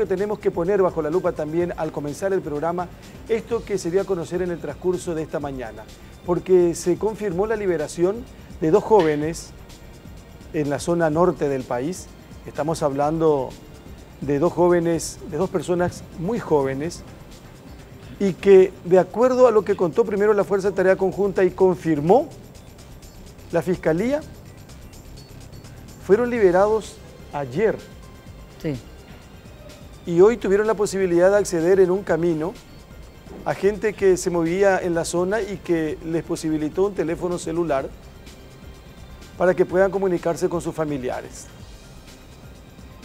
que tenemos que poner bajo la lupa también al comenzar el programa esto que se dio a conocer en el transcurso de esta mañana, porque se confirmó la liberación de 2 jóvenes en la zona norte del país. Estamos hablando de 2 jóvenes, de 2 personas muy jóvenes, y que de acuerdo a lo que contó primero la Fuerza de Tarea Conjunta y confirmó la Fiscalía, fueron liberados ayer. Sí. Y hoy tuvieron la posibilidad de acceder en un camino a gente que se movía en la zona y que les posibilitó un teléfono celular para que puedan comunicarse con sus familiares.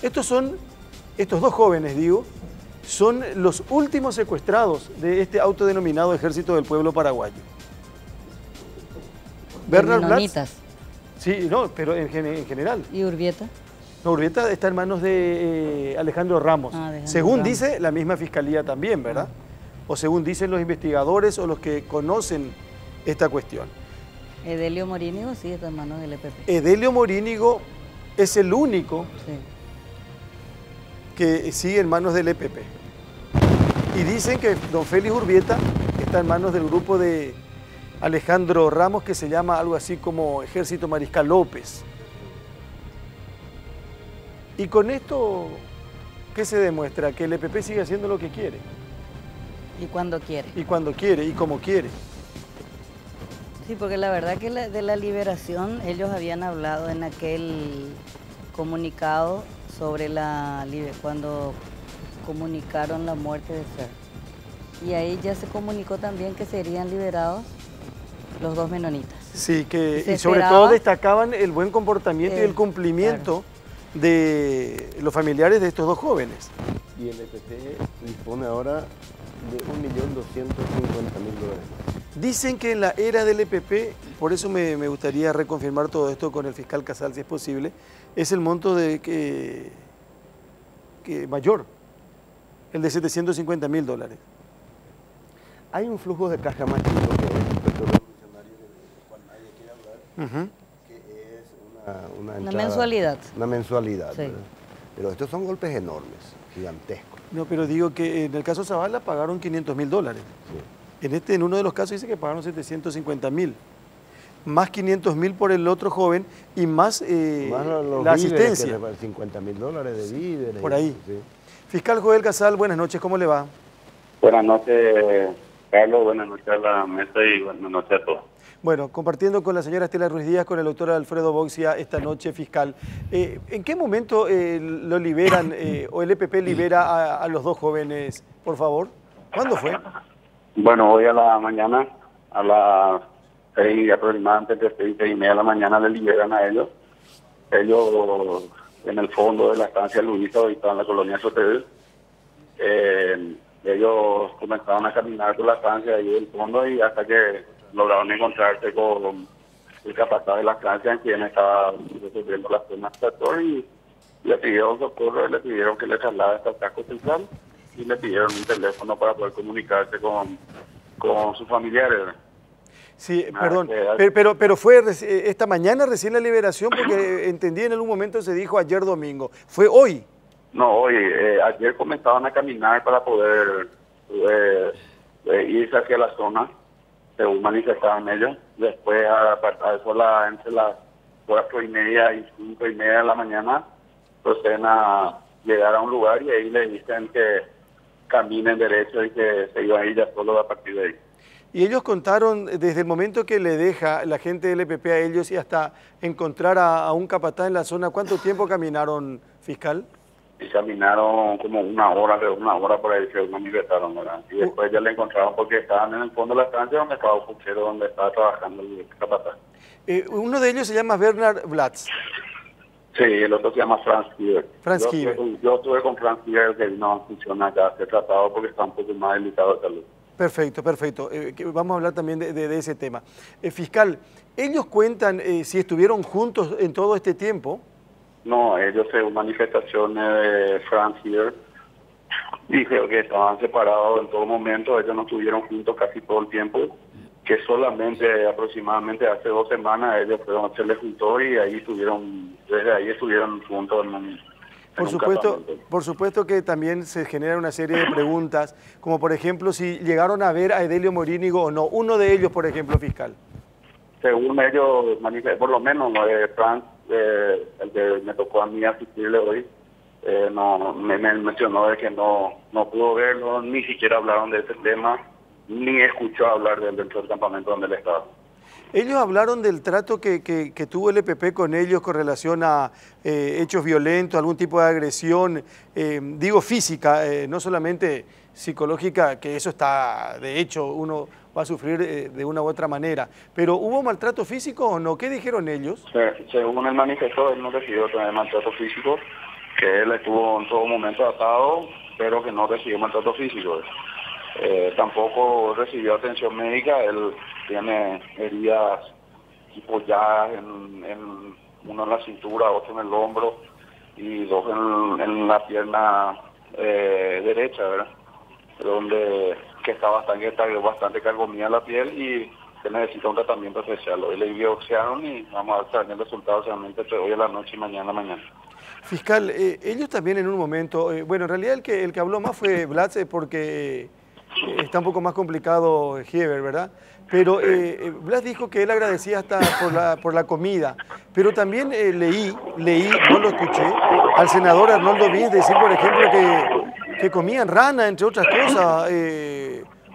Estos 2 jóvenes, digo, son los últimos secuestrados de este autodenominado Ejército del Pueblo Paraguayo. Bernard Blatz. Sí, no, pero en general. ¿Y Urbieta? No, Urbieta está en manos de Alejandro Ramos. Según dice la misma Fiscalía también, ¿verdad? O según dicen los investigadores o los que conocen esta cuestión. Edelio Morínigo sí está en manos del EPP. Edelio Morínigo es el único que sigue en manos del EPP. Y dicen que don Félix Urbieta está en manos del grupo de Alejandro Ramos, que se llama algo así como Ejército Mariscal López. Y con esto, ¿qué se demuestra? Que el EPP sigue haciendo lo que quiere. Y cuando quiere. Y cuando quiere, y como quiere. Sí, porque la verdad que de la liberación, ellos habían hablado en aquel comunicado sobre cuando comunicaron la muerte de Fer. Y ahí ya se comunicó también que serían liberados los 2 menonitas. Sí, y sobre todo destacaban el buen comportamiento y el cumplimiento de los familiares de estos 2 jóvenes. Y el EPP dispone ahora de $1.250.000. Dicen que en la era del EPP, por eso me gustaría reconfirmar todo esto con el fiscal Casal, si es posible, es el monto que mayor, el de $750.000. Hay un flujo de caja más chico que es el petróleo revolucionario del cual nadie quiere hablar, que es una mensualidad. Una mensualidad, sí. Pero estos son golpes enormes, gigantescos. No, pero digo que en el caso Zavala pagaron $500.000. Sí. En uno de los casos dice que pagaron $750.000. Más $500.000 por el otro joven y más la asistencia. $50.000 de víveres. Por ahí. Sí. Fiscal Joel Casal, buenas noches, ¿cómo le va? Buenas noches, Carlos, buenas noches a la mesa y buenas noches a todos. Bueno, compartiendo con la señora Estela Ruiz Díaz, con el doctor Alfredo Boxia esta noche, fiscal. ¿En qué momento lo liberan o el EPP libera a los 2 jóvenes, por favor? ¿Cuándo fue? Bueno, hoy a la mañana, a las 6 aproximadamente, entre 6 y media de la mañana, le liberan a ellos. Ellos en el fondo de la estancia Luisa, ahorita en la colonia Sotel. Ellos comenzaron a caminar por la estancia ahí del fondo y hasta que lograron encontrarse con el capataz de la estancia en quien estaba resolviendo las temas del sector y le pidieron socorro, le pidieron que le traslade hasta el casco central y le pidieron un teléfono para poder comunicarse con sus familiares. Sí, perdón, pero fue esta mañana recién la liberación, porque entendí en algún momento se dijo ayer domingo. ¿Fue hoy? No, hoy. Ayer comenzaban a caminar para poder irse hacia la zona, según manifestaban ellos. Después, a eso entre las 4:30 y 5:30 de la mañana, proceden a llegar a un lugar y ahí le dicen que caminen derecho y que se iban a ir ya solo a partir de ahí. Y ellos contaron desde el momento que le deja la gente del EPP a ellos y hasta encontrar a un capataz en la zona, ¿cuánto tiempo caminaron, fiscal? Y caminaron como una hora por ahí, se manifestaron, ¿verdad? Y después ya le encontraron porque estaban en el fondo de la estancia donde estaba el puchero, donde estaba trabajando el capataz. Uno de ellos se llama Bernard Blatz. Sí, el otro se llama Franz Kieber. Franz Kieber. Yo estuve con Franz Kieber, que no funciona acá, se ha tratado porque está un poco más delicado de salud. Perfecto, perfecto. Vamos a hablar también de ese tema. Fiscal, ¿ellos cuentan si estuvieron juntos en todo este tiempo? No, ellos según manifestaciones de Franz Kieber, dijeron que estaban separados en todo momento, ellos no estuvieron juntos casi todo el tiempo, que solamente aproximadamente hace 2 semanas ellos se les juntó y ahí estuvieron, desde ahí estuvieron juntos Por supuesto que también se genera una serie de preguntas, como por ejemplo si llegaron a ver a Edelio Morínigo o no. Uno de ellos, por ejemplo, fiscal. Según ellos, por lo menos, Frank, el que me tocó a mí asistirle hoy, no me mencionó de que no pudo verlo, ni siquiera hablaron de ese tema, ni escuchó hablar dentro del campamento donde él estaba. Ellos hablaron del trato que tuvo el EPP con ellos con relación a hechos violentos, algún tipo de agresión, digo física, no solamente psicológica, que eso está, de hecho, uno va a sufrir de una u otra manera. Pero ¿hubo maltrato físico o no? ¿Qué dijeron ellos? Según el manifiesto, él no recibió maltrato físico, que él estuvo en todo momento atado, pero que no recibió maltrato físico. Tampoco recibió atención médica, él tiene heridas tipo ya en uno en la cintura, otro en el hombro y dos en la pierna derecha, ¿verdad? Donde que está bastante carcomida la piel y se necesita un tratamiento especial. Hoy le biopsiaron y vamos a ver el resultado solamente entre hoy a la noche y mañana. Fiscal, ellos también en un momento, bueno, en realidad el que habló más fue Blas porque está un poco más complicado Heber, ¿verdad? Pero Blas dijo que él agradecía hasta por la comida, pero también leí, no lo escuché, al senador Arnoldo Vinz decir, por ejemplo, que comían rana, entre otras cosas,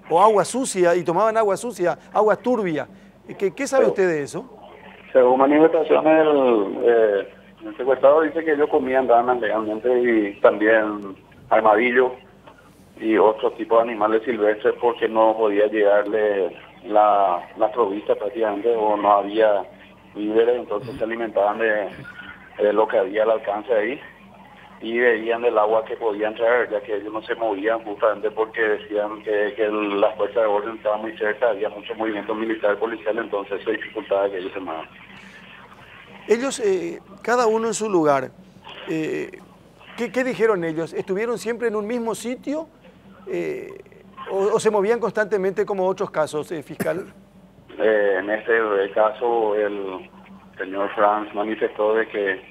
o agua sucia, y tomaban agua sucia, agua turbia. ¿Qué sabe usted de eso? Según manifestaciones, el secuestrador dice que ellos comían ranas legalmente y también armadillo y otro tipo de animales silvestres porque no podía llegarle la provista prácticamente o no había víveres, entonces se alimentaban de lo que había al alcance ahí y bebían del agua que podían traer, ya que ellos no se movían justamente porque decían que las fuerzas de orden estaban muy cerca, había mucho movimiento militar policial, entonces eso dificultaba que ellos se muevan. Ellos, cada uno en su lugar, ¿qué dijeron ellos? ¿Estuvieron siempre en un mismo sitio o se movían constantemente como otros casos, fiscal? En este caso, el señor Franz manifestó de que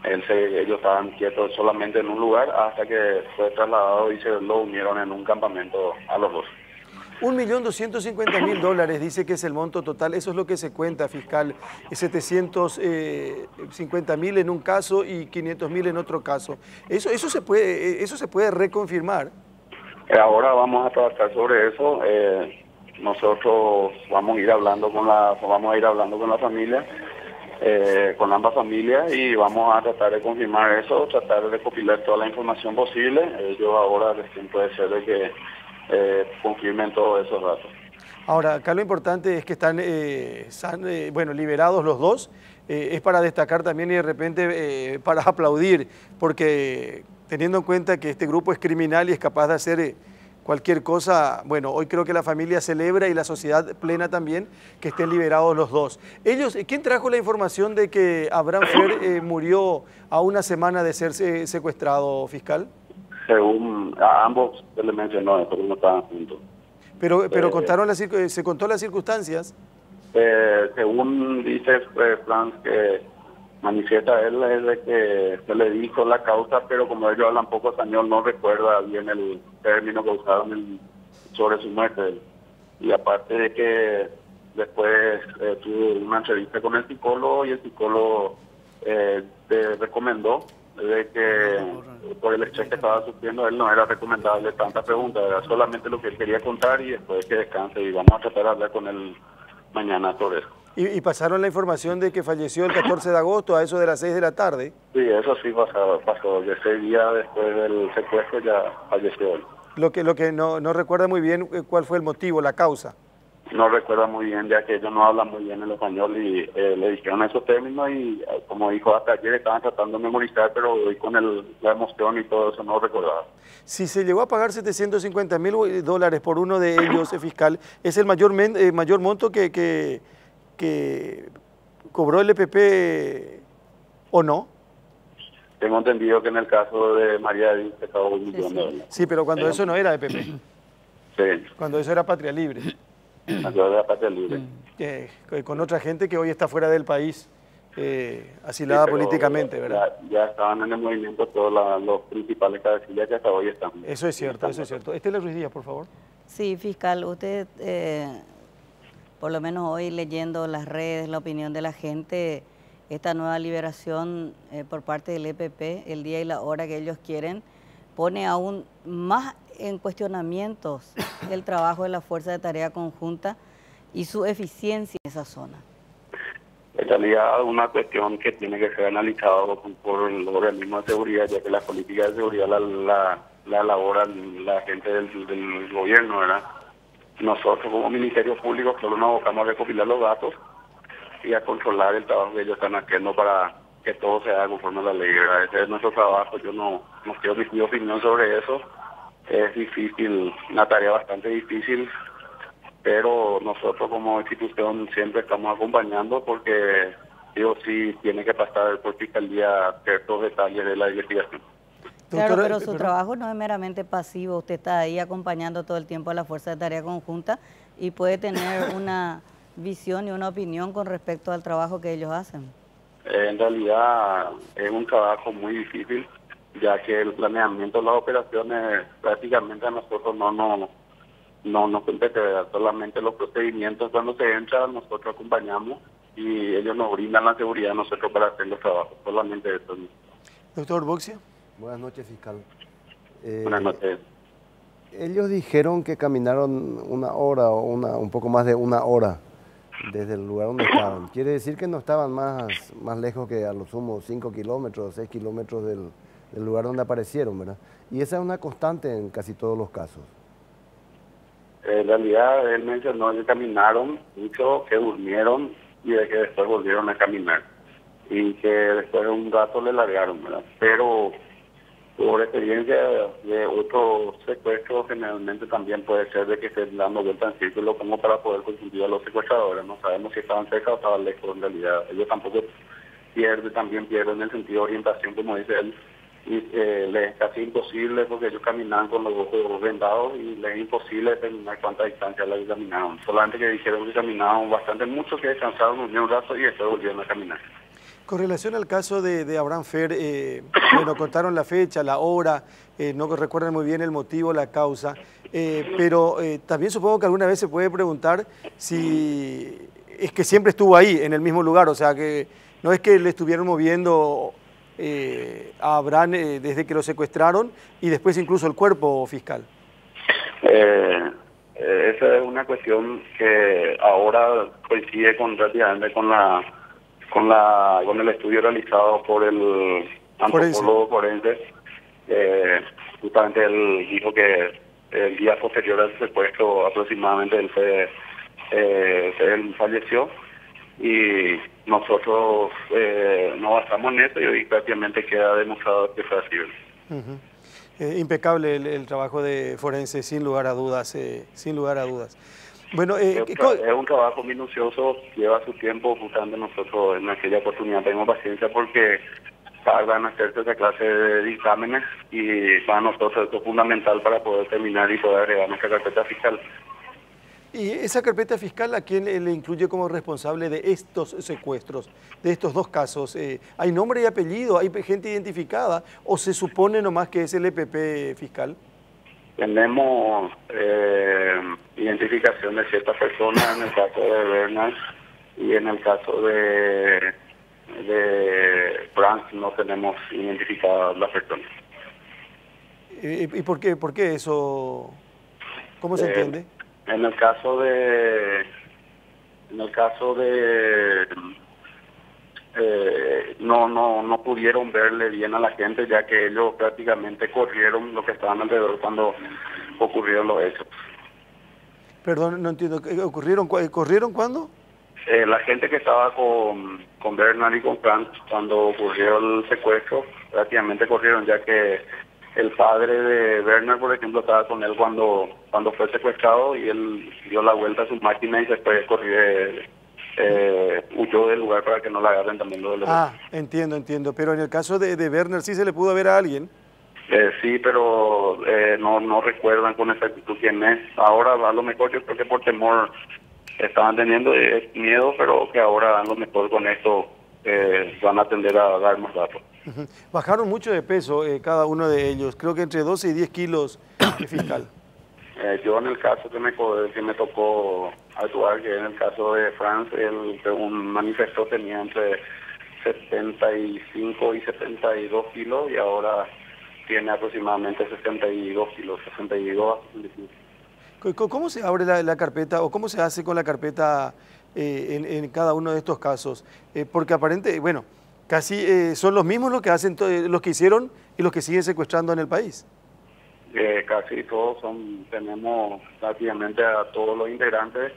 ellos estaban quietos solamente en un lugar hasta que fue trasladado y se lo unieron en un campamento a los dos. $1.250.000 dice que es el monto total, eso es lo que se cuenta, fiscal, 750.000 en un caso y 500.000 en otro caso. ¿Eso se puede reconfirmar? Ahora vamos a trabajar sobre eso. Nosotros vamos a ir hablando con la familia, con ambas familias, y vamos a tratar de confirmar eso, tratar de recopilar toda la información posible. Ellos ahora recién puede ser de que confirmen todos esos datos. Ahora, acá lo importante es que están liberados los dos. Es para destacar también y de repente para aplaudir, porque teniendo en cuenta que este grupo es criminal y es capaz de hacer cualquier cosa, bueno, hoy creo que la familia celebra y la sociedad plena también que estén liberados los dos. Ellos, ¿quién trajo la información de que Abraham Fer murió a una semana de ser secuestrado, fiscal? Según a ambos se les mencionó, pero no estaban juntos. Pero ¿se contó las circunstancias? Según dice Franz, que manifiesta él, es de que se le dijo la causa, pero como ellos hablan poco español, no recuerda bien el término que usaron sobre su muerte. Y aparte de que después tuvo una entrevista con el psicólogo y el psicólogo le recomendó de que por el estrés que estaba sufriendo él no era recomendable tantas preguntas, era solamente lo que él quería contar y después que descanse, y vamos a tratar de hablar con él mañana sobre eso. ¿Y pasaron la información de que falleció el 14 de agosto a eso de las 6 de la tarde? Sí, eso sí pasó. Ese día después del secuestro ya falleció él. Lo que no recuerda muy bien cuál fue el motivo, la causa. No recuerda muy bien, ya que ellos no hablan muy bien el español y le dijeron esos términos y como dijo hasta ayer estaban tratando de memorizar, pero hoy con la emoción y todo eso no recordaba. Si se llegó a pagar $750.000 por uno de ellos, fiscal, ¿es el mayor monto que cobró el EPP o no? Tengo entendido que en el caso de María Edith se pagó $1 millón. Sí, pero cuando eso no era EPP. Sí. Cuando eso era Patria Libre. Cuando era Patria Libre. Con otra gente que hoy está fuera del país. asilada Sí, pero políticamente, ¿verdad? Ya estaban en el movimiento todos los principales cabecillas que hasta hoy están. Eso es cierto, eso es cierto. Estela Ruiz Díaz, por favor. Sí, fiscal, usted, por lo menos hoy leyendo las redes, la opinión de la gente, esta nueva liberación por parte del EPP, el día y la hora que ellos quieren, pone aún más en cuestionamientos el trabajo de la Fuerza de Tarea Conjunta y su eficiencia en esa zona. En realidad, una cuestión que tiene que ser analizado por el organismo de seguridad, ya que la política de seguridad la elaboran la gente del gobierno, ¿verdad? Nosotros como Ministerio Público solo nos abocamos a recopilar los datos y a controlar el trabajo que ellos están haciendo para que todo se haga conforme a la ley, ¿verdad? Ese es nuestro trabajo. Yo no quiero emitir opinión sobre eso. Es difícil, una tarea bastante difícil, pero nosotros como institución siempre estamos acompañando porque sí tiene que pasar por fiscalía ciertos detalles de la investigación. Claro, pero su trabajo no es meramente pasivo, usted está ahí acompañando todo el tiempo a la Fuerza de Tarea Conjunta y puede tener una visión y una opinión con respecto al trabajo que ellos hacen. En realidad es un trabajo muy difícil, ya que el planeamiento de las operaciones prácticamente a nosotros no compete, solamente los procedimientos cuando se entra nosotros acompañamos y ellos nos brindan la seguridad a nosotros para hacer los trabajos, solamente eso. Doctor Boxia. Buenas noches, fiscal. Buenas noches. Ellos dijeron que caminaron una hora o un poco más de una hora desde el lugar donde estaban. Quiere decir que no estaban más lejos que a lo sumo 5 kilómetros, 6 kilómetros del lugar donde aparecieron, ¿verdad? Y esa es una constante en casi todos los casos. En realidad él mencionó que caminaron mucho, que durmieron y de que después volvieron a caminar. Y que después de un rato le largaron, ¿verdad? Pero por experiencia de otros secuestros, generalmente también puede ser de que estén dando vuelta en círculo como para poder confundir a los secuestradores. No sabemos si estaban cerca o estaban lejos en realidad. Ellos tampoco también pierden el sentido de orientación, como dice él. Y les es casi imposible porque ellos caminaban con los ojos vendados y les es imposible determinar cuánta distancia les caminaron. Solamente que dijeron que caminaban bastante mucho, que descansaron un rato y después volvieron a caminar. Con relación al caso de Abraham Fer, bueno, contaron la fecha, la hora, no recuerdan muy bien el motivo, la causa, pero también supongo que alguna vez se puede preguntar si es que siempre estuvo ahí, en el mismo lugar, o sea, que no es que le estuvieron moviendo a Abraham desde que lo secuestraron y después incluso el cuerpo, fiscal. Esa es una cuestión que ahora coincide prácticamente con el estudio realizado por el antropólogo forense. Justamente él dijo que el día posterior al secuestro aproximadamente él falleció y nosotros nos basamos en eso y hoy prácticamente queda demostrado que fue así. Impecable el trabajo de forense, sin lugar a dudas, sin lugar a dudas. Bueno, es un trabajo minucioso, lleva su tiempo. Justamente nosotros en aquella oportunidad tenemos paciencia porque tardan en hacerse esa clase de dictámenes y para nosotros esto es fundamental para poder terminar y poder agregar nuestra carpeta fiscal. ¿Y esa carpeta fiscal a quién le incluye como responsable de estos secuestros, de estos dos casos? ¿Hay nombre y apellido? ¿Hay gente identificada? ¿O se supone nomás que es el EPP, fiscal? Tenemos identificación de ciertas personas en el caso de Bernard y en el caso de Frank no tenemos identificadas las personas. ¿Y por qué eso? ¿Cómo se entiende? En el caso de no pudieron verle bien a la gente, ya que ellos prácticamente corrieron lo que estaban alrededor cuando ocurrieron los hechos. Perdón, no entiendo. ¿Corrieron cuándo? La gente que estaba con Bernard y con Frank cuando ocurrió el secuestro, prácticamente corrieron, ya que el padre de Bernard, por ejemplo, estaba con él cuando fue secuestrado y él dio la vuelta a su máquina y después huyó del lugar para que no la agarren también lo de los... Entiendo. Pero en el caso de Bernard, ¿sí se le pudo ver a alguien? Sí, pero no recuerdan con exactitud quién es. Ahora a lo mejor yo creo que por temor estaban teniendo miedo, pero que ahora a lo mejor con esto van a tender a dar más datos. Bajaron mucho de peso cada uno de ellos, creo que entre 12 y 10 kilos, fiscal. Yo en el caso que me tocó actuar, que en el caso de Franz, él según manifestó tenía entre 75 y 72 kilos y ahora tiene aproximadamente 62 kilos, 62 a 65. ¿Cómo se abre la carpeta o cómo se hace con la carpeta en cada uno de estos casos? Porque aparentemente, bueno, casi son los mismos los que hacen los que hicieron y los que siguen secuestrando en el país. Casi todos tenemos prácticamente a todos los integrantes,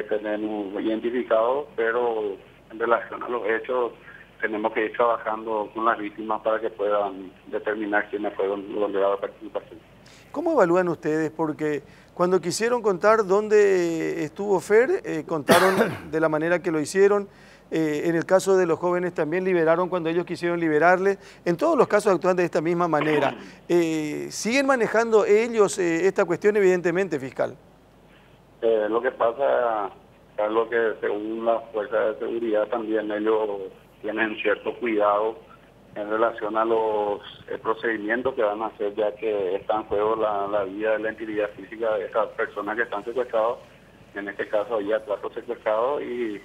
tenemos identificados, pero en relación a los hechos tenemos que ir trabajando con las víctimas para que puedan determinar quiénes fueron los de la participación. ¿Cómo evalúan ustedes? Porque cuando quisieron contar dónde estuvo Fer, contaron de la manera que lo hicieron. En el caso de los jóvenes también liberaron cuando ellos quisieron liberarle. En todos los casos actúan de esta misma manera. ¿Siguen manejando ellos esta cuestión, evidentemente, fiscal? Lo que pasa, Carlos, que según las fuerzas de seguridad también ellos tienen cierto cuidado en relación a los procedimientos que van a hacer, ya que está en juego la vida de la integridad física de estas personas que están secuestrados. En este caso había 4 secuestrados y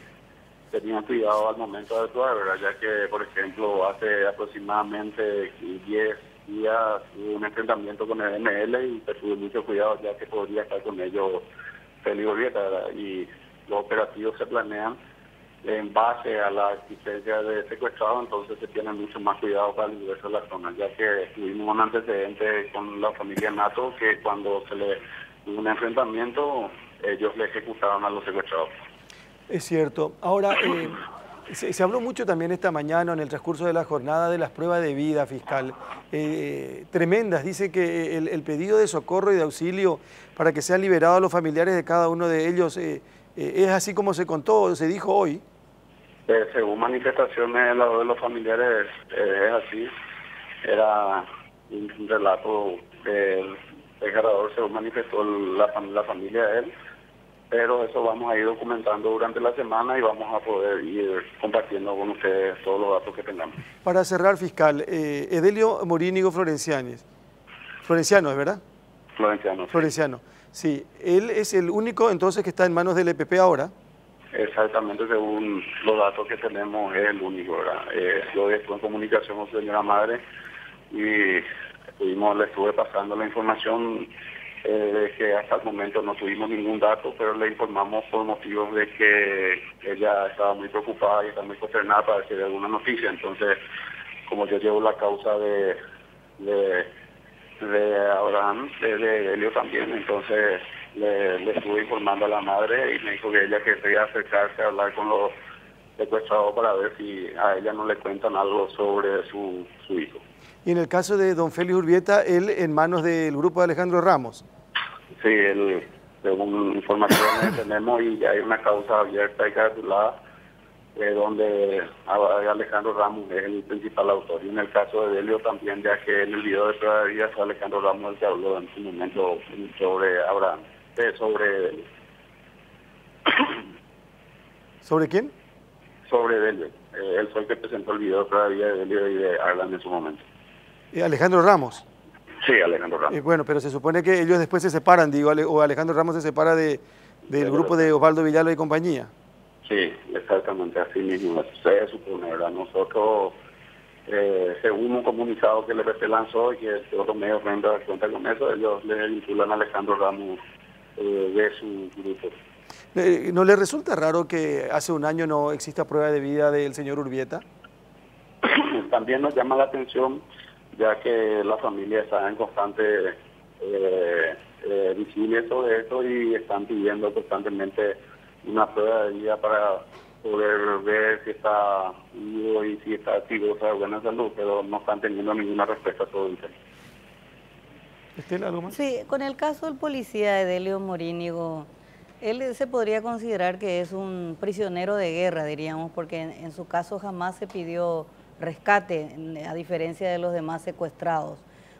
tenían cuidado al momento de actuar, ¿verdad? Ya que, por ejemplo, hace aproximadamente 10 días hubo un enfrentamiento con el ML y se tuvo mucho cuidado ya que podría estar con ellos Félix Urbieta, ¿verdad? Y los operativos se planean en base a la existencia de secuestrados, entonces se tiene mucho más cuidado para el ingreso de la zona, ya que tuvimos un antecedente con la familia Nato que cuando se le hubo un enfrentamiento ellos le ejecutaron a los secuestrados. Es cierto. Ahora, se habló mucho también esta mañana en el transcurso de la jornada de las pruebas de vida, fiscal. Tremendas. Dice que el pedido de socorro y de auxilio para que sean liberados los familiares de cada uno de ellos es así como se contó, se dijo hoy. Según manifestaciones de los familiares, es así. Era un relato del desgarrador, según manifestó la familia de él. Pero eso vamos a ir documentando durante la semana y vamos a poder ir compartiendo con ustedes todos los datos que tengamos. Para cerrar, fiscal, Edelio Morínigo Florenciano, ¿es verdad? Florenciano. Florenciano, sí. Él es el único entonces que está en manos del EPP ahora. Exactamente, según los datos que tenemos, es el único, ¿verdad? Yo estuve en comunicación con su señora madre y le estuve pasando la información que hasta el momento no tuvimos ningún dato, pero le informamos por motivos de que ella estaba muy preocupada y está muy consternada para decir alguna noticia. Entonces, como yo llevo la causa de Abraham, de Elio también, entonces le estuve informando a la madre y me dijo que ella quería acercarse a hablar con los secuestrados para ver si a ella no le cuentan algo sobre su hijo. Y en el caso de don Félix Urbieta, él en manos del grupo de Alejandro Ramos. Sí, según informaciones tenemos y hay una causa abierta y calculada donde Alejandro Ramos es el principal autor. Y en el caso de Delio también, ya que en el video de prueba de vida fue Alejandro Ramos el que habló en su momento sobre Abraham, sobre Delio. ¿Sobre quién? Sobre Delio. Él fue el que presentó el video de prueba de vida de Delio y de Arlan en su momento. Alejandro Ramos. Sí, Alejandro Ramos. Bueno, pero se supone que ellos después se separan, digo, o Alejandro Ramos se separa del grupo de Osvaldo Villalba y compañía. Sí, exactamente, así mismo se supone, ¿verdad? Nosotros, según un comunicado que el EPP lanzó y que otros medios rendan cuenta con eso, ellos le vinculan a Alejandro Ramos de su grupo. ¿No le resulta raro que hace un año no exista prueba de vida del señor Urbieta? También nos llama la atención, ya que la familia está en constante vigilia sobre esto y están pidiendo constantemente una prueba de vida para poder ver si está vivo y si está activo, de buena salud, pero no están teniendo ninguna respuesta sobre el tema. ¿Estela, algo más? Sí, con el caso del policía Edelio Morínigo, él se podría considerar que es un prisionero de guerra, diríamos, porque en su caso jamás se pidió rescate, a diferencia de los demás secuestrados,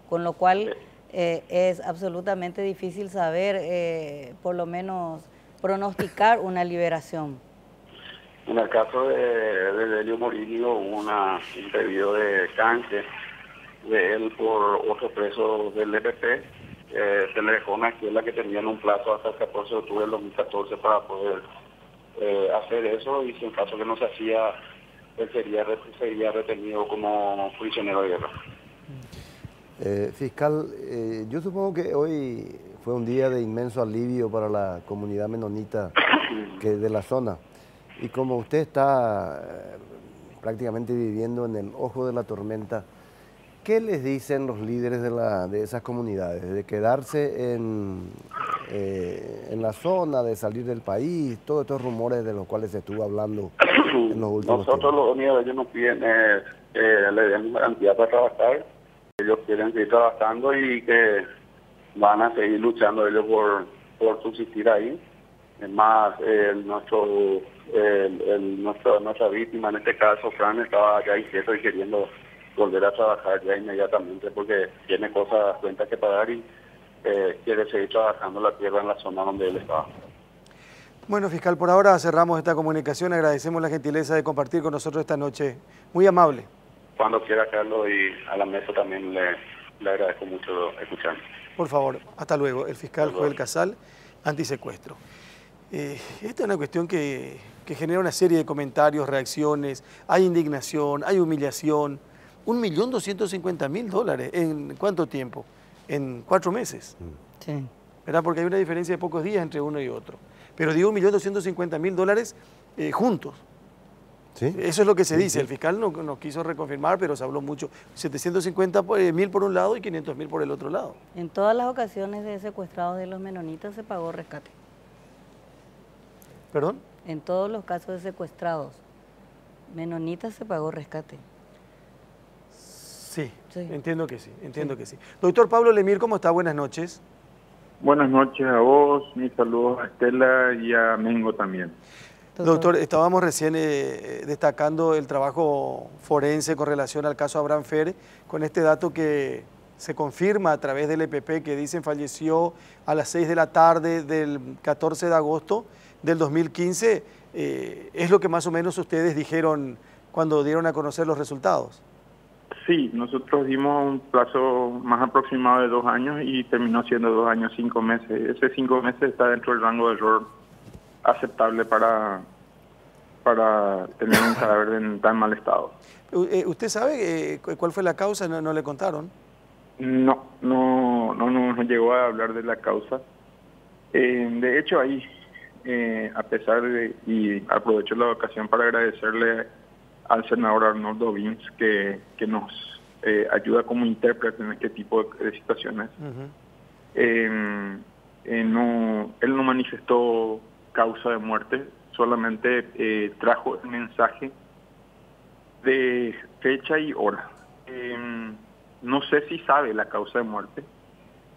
con lo cual es absolutamente difícil saber, por lo menos pronosticar una liberación. En el caso de Delio Morillo hubo un pedido de canje de él por otro preso del EPP. Se le dejó una escuela que tenían un plazo hasta el 14 de octubre del 2014 para poder hacer eso, y si en caso que no se hacía, él sería retenido como prisionero de guerra. Fiscal, yo supongo que hoy fue un día de inmenso alivio para la comunidad menonita de la zona. Y como usted está prácticamente viviendo en el ojo de la tormenta, ¿qué les dicen los líderes de esas comunidades? ¿De quedarse en la zona, de salir del país? Todos estos rumores de los cuales se estuvo hablando en los últimos Nosotros tiempos. lo único que ellos nos piden es que le den garantía para trabajar. Ellos quieren seguir trabajando y que van a seguir luchando ellos por subsistir ahí. Es más, nuestra víctima, en este caso, Fran, estaba ya inquieto y queriendo volver a trabajar ya inmediatamente porque tiene cuentas que pagar y quiere seguir trabajando la tierra en la zona donde él estaba. Bueno, fiscal, por ahora cerramos esta comunicación. Agradecemos la gentileza de compartir con nosotros esta noche. Muy amable. Cuando quiera, Carlos, y a la mesa también le agradezco mucho escucharme. Por favor, hasta luego. El fiscal Joel Casal, antisecuestro. Esta es una cuestión que genera una serie de comentarios, reacciones, hay indignación, hay humillación. $1.250.000, ¿en cuánto tiempo? En 4 meses. Sí. ¿Verdad? Porque hay una diferencia de pocos días entre uno y otro. Pero digo $1.250.000 juntos. ¿Sí? Eso es lo que se dice. El fiscal no quiso reconfirmar, pero se habló mucho. 750.000 por un lado y 500.000 por el otro lado. En todas las ocasiones de secuestrados de los menonitas se pagó rescate. ¿Perdón? En todos los casos de secuestrados menonitas se pagó rescate. Sí, Sí. entiendo que sí, que sí. Doctor Pablo Lemir, ¿cómo está? Buenas noches. Buenas noches a vos, mis saludos a Estela y a Mengo también. Doctor, estábamos recién destacando el trabajo forense con relación al caso Abraham Fer, con este dato que se confirma a través del EPP que dicen falleció a las 6 de la tarde del 14 de agosto del 2015. ¿Es lo que más o menos ustedes dijeron cuando dieron a conocer los resultados? Sí, nosotros dimos un plazo más aproximado de 2 años y terminó siendo 2 años 5 meses. Ese 5 meses está dentro del rango de error aceptable para tener un cadáver en tan mal estado. ¿Usted sabe cuál fue la causa? ¿No le contaron? No llegó a hablar de la causa. De hecho, ahí, a pesar de, y aprovecho la ocasión para agradecerle al senador Arnoldo Vins, que nos ayuda como intérprete en este tipo de situaciones. Él no manifestó causa de muerte, solamente trajo el mensaje de fecha y hora. No sé si sabe la causa de muerte.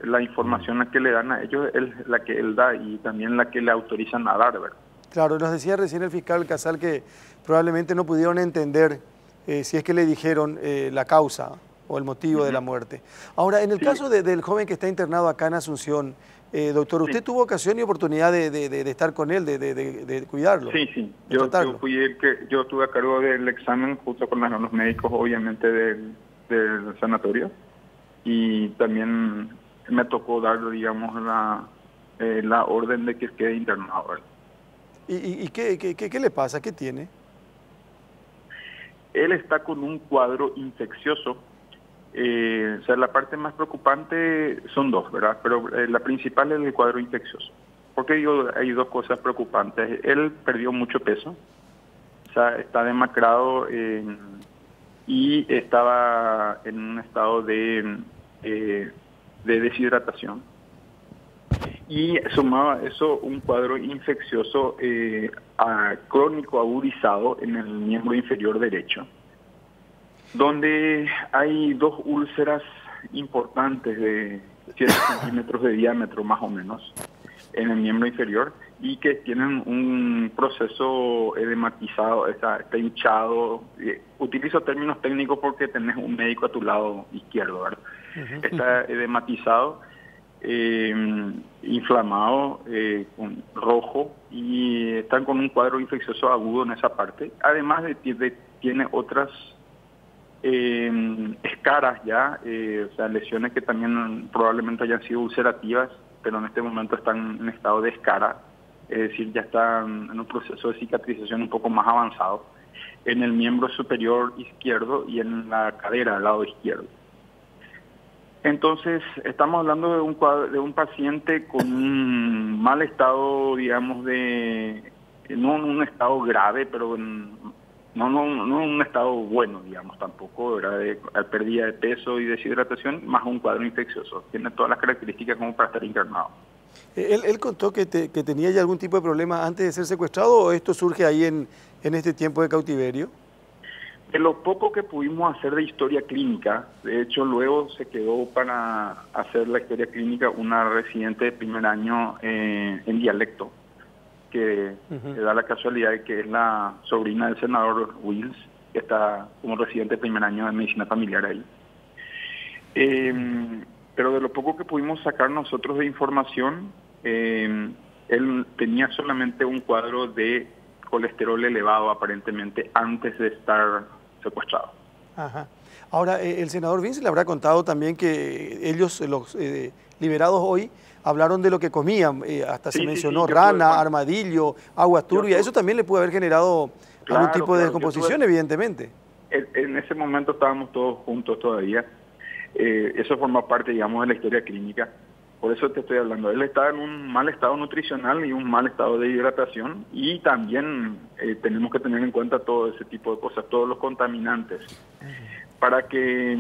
La información que le dan a ellos es la que él da y también la que le autorizan a dar, ¿verdad? Claro, nos decía recién el fiscal Casal que probablemente no pudieron entender si es que le dijeron la causa o el motivo de la muerte. Ahora, en el caso del joven que está internado acá en Asunción, doctor, ¿usted tuvo ocasión y oportunidad de estar con él, de cuidarlo? Sí. Yo estuve a cargo del examen junto con los médicos, obviamente, del sanatorio. Y también me tocó dar, digamos, la orden de que quede internado, ¿verdad? ¿Y qué le pasa? ¿Qué tiene? Él está con un cuadro infeccioso. O sea, la parte más preocupante son dos, ¿verdad? Pero la principal es el cuadro infeccioso. Porque digo, hay dos cosas preocupantes. Él perdió mucho peso, o sea, está demacrado y estaba en un estado de deshidratación. Y sumaba a eso un cuadro infeccioso crónico agudizado en el miembro inferior derecho, donde hay 2 úlceras importantes de 7 centímetros de diámetro más o menos en el miembro inferior y que tienen un proceso edematizado, está hinchado. Utilizo términos técnicos porque tenés un médico a tu lado izquierdo, ¿verdad? Está edematizado inflamado, rojo, y están con un cuadro infeccioso agudo en esa parte. Además tiene otras escaras ya, o sea, lesiones que también probablemente hayan sido ulcerativas, pero en este momento están en estado de escara, es decir, ya están en un proceso de cicatrización un poco más avanzado en el miembro superior izquierdo y en la cadera del lado izquierdo. Entonces, estamos hablando de un paciente con un mal estado, digamos, no en un estado grave, pero no en un estado bueno, digamos, tampoco, ¿verdad? De pérdida de peso y deshidratación, más un cuadro infeccioso. Tiene todas las características como para estar internado. ¿Él contó que tenía ya algún tipo de problema antes de ser secuestrado o esto surge ahí en este tiempo de cautiverio? De lo poco que pudimos hacer de historia clínica, de hecho luego se quedó para hacer la historia clínica una residente de primer año en dialecto, que da la casualidad de que es la sobrina del senador Wills, que está como residente de primer año de medicina familiar ahí. Pero de lo poco que pudimos sacar nosotros de información, él tenía solamente un cuadro de colesterol elevado aparentemente antes de estar secuestrado. Ajá. Ahora, el senador Vince le habrá contado también que ellos, los liberados hoy, hablaron de lo que comían, hasta se mencionó rana, armadillo, agua turbia, eso también le puede haber generado algún tipo de descomposición, evidentemente. En ese momento estábamos todos juntos todavía, eso forma parte, digamos, de la historia clínica. Por eso te estoy hablando. Él está en un mal estado nutricional y un mal estado de hidratación, y también tenemos que tener en cuenta todo ese tipo de cosas, todos los contaminantes. Para que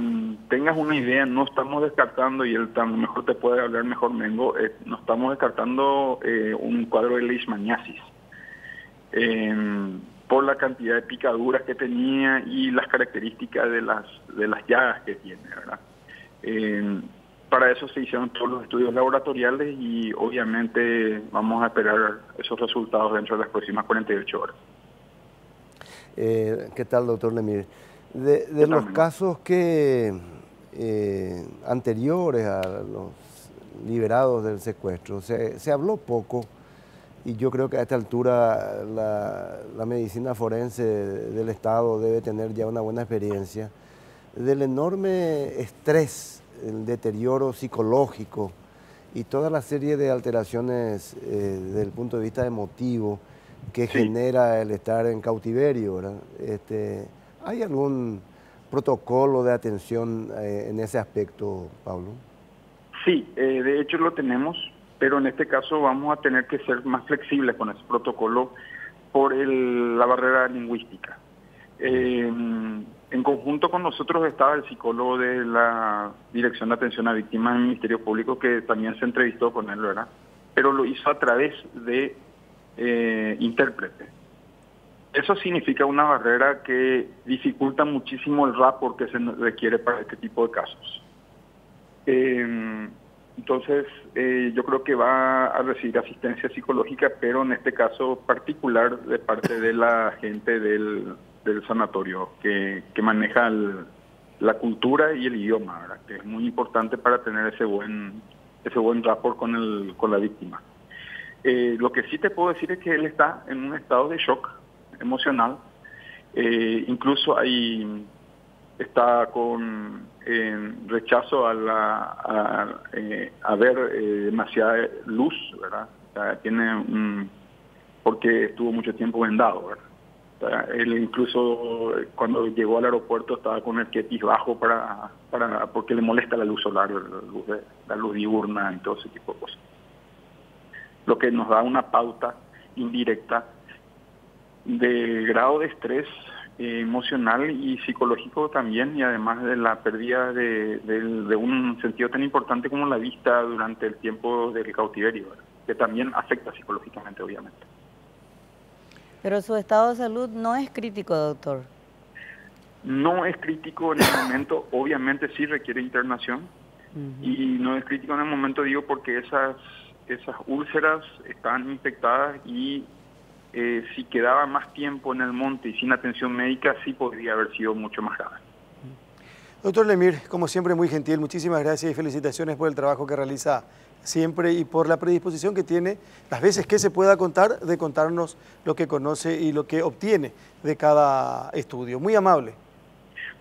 tengas una idea, no estamos descartando, y él tan mejor te puede hablar mejor Mengo, no estamos descartando un cuadro de leishmaniasis. Por la cantidad de picaduras que tenía y las características de las llagas que tiene, ¿verdad? Para eso se hicieron todos los estudios laboratoriales y obviamente vamos a esperar esos resultados dentro de las próximas 48 horas. ¿Qué tal, doctor Lemire? De los casos que anteriores a los liberados del secuestro, se habló poco, y yo creo que a esta altura la medicina forense del Estado debe tener ya una buena experiencia del enorme estrés, el deterioro psicológico y toda la serie de alteraciones desde el punto de vista emotivo que genera el estar en cautiverio, ¿verdad? ¿Hay algún protocolo de atención en ese aspecto, Pablo? Sí, de hecho lo tenemos, pero en este caso vamos a tener que ser más flexibles con ese protocolo por la barrera lingüística. En conjunto con nosotros estaba el psicólogo de la Dirección de Atención a Víctimas del Ministerio Público, que también se entrevistó con él, ¿verdad? Pero lo hizo a través de intérprete. Eso significa una barrera que dificulta muchísimo el rapport que se requiere para este tipo de casos. Entonces, yo creo que va a recibir asistencia psicológica, pero en este caso particular de parte de la gente del sanatorio que maneja la cultura y el idioma, ¿verdad? Que es muy importante para tener ese buen rapport con la víctima. Lo que sí te puedo decir es que él está en un estado de shock emocional, incluso está con rechazo a ver demasiada luz, ¿verdad? O sea, porque estuvo mucho tiempo vendado, ¿verdad? O sea, él incluso cuando llegó al aeropuerto estaba con el ketis bajo porque le molesta la luz solar, la luz diurna y todo ese tipo de cosas. Lo que nos da una pauta indirecta de grado de estrés emocional y psicológico también, y además de la pérdida de un sentido tan importante como la vista durante el tiempo del cautiverio, ¿verdad? Que también afecta psicológicamente, obviamente. Pero su estado de salud no es crítico, doctor. No es crítico en el momento, obviamente sí requiere internación, y no es crítico en el momento, digo, porque esas úlceras están infectadas y si quedaba más tiempo en el monte y sin atención médica, sí podría haber sido mucho más grave. Doctor Lemir, como siempre muy gentil, muchísimas gracias y felicitaciones por el trabajo que realiza siempre y por la predisposición que tiene, las veces que se pueda contar, de contarnos lo que conoce y lo que obtiene de cada estudio. Muy amable.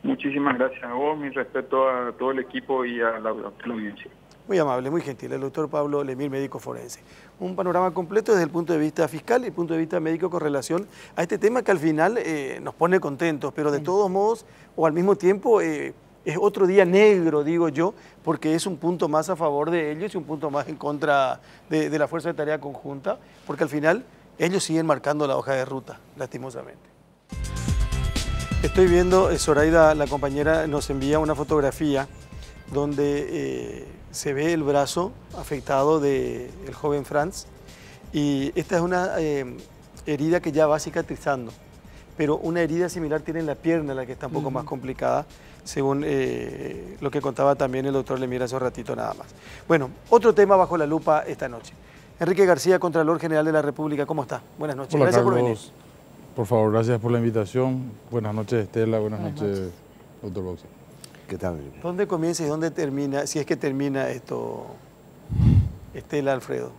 Muchísimas gracias a vos, mi respeto a todo el equipo y a la audiencia. Muy amable, muy gentil, el doctor Pablo Lemir, médico forense. Un panorama completo desde el punto de vista fiscal y el punto de vista médico con relación a este tema que al final nos pone contentos, pero de todos modos, o al mismo tiempo, es otro día negro, digo yo, porque es un punto más a favor de ellos y un punto más en contra de la Fuerza de Tarea Conjunta, porque al final ellos siguen marcando la hoja de ruta, lastimosamente. Estoy viendo, Zoraida, la compañera, nos envía una fotografía donde se ve el brazo afectado del joven Franz, y esta es una herida que ya va cicatrizando, pero una herida similar tiene en la pierna, la que está un poco más complicada, según lo que contaba también el doctor Lemir hace un ratito nada más. Bueno, otro tema bajo la lupa esta noche. Enrique García, Contralor General de la República, ¿cómo está? Buenas noches. Hola, gracias Carlos, por venir. por favor, gracias por la invitación. Buenas noches, Estela. Buenas noches, doctor Boxer. ¿Qué tal? ¿Dónde comienza y dónde termina, si es que termina esto, Estela, Alfredo?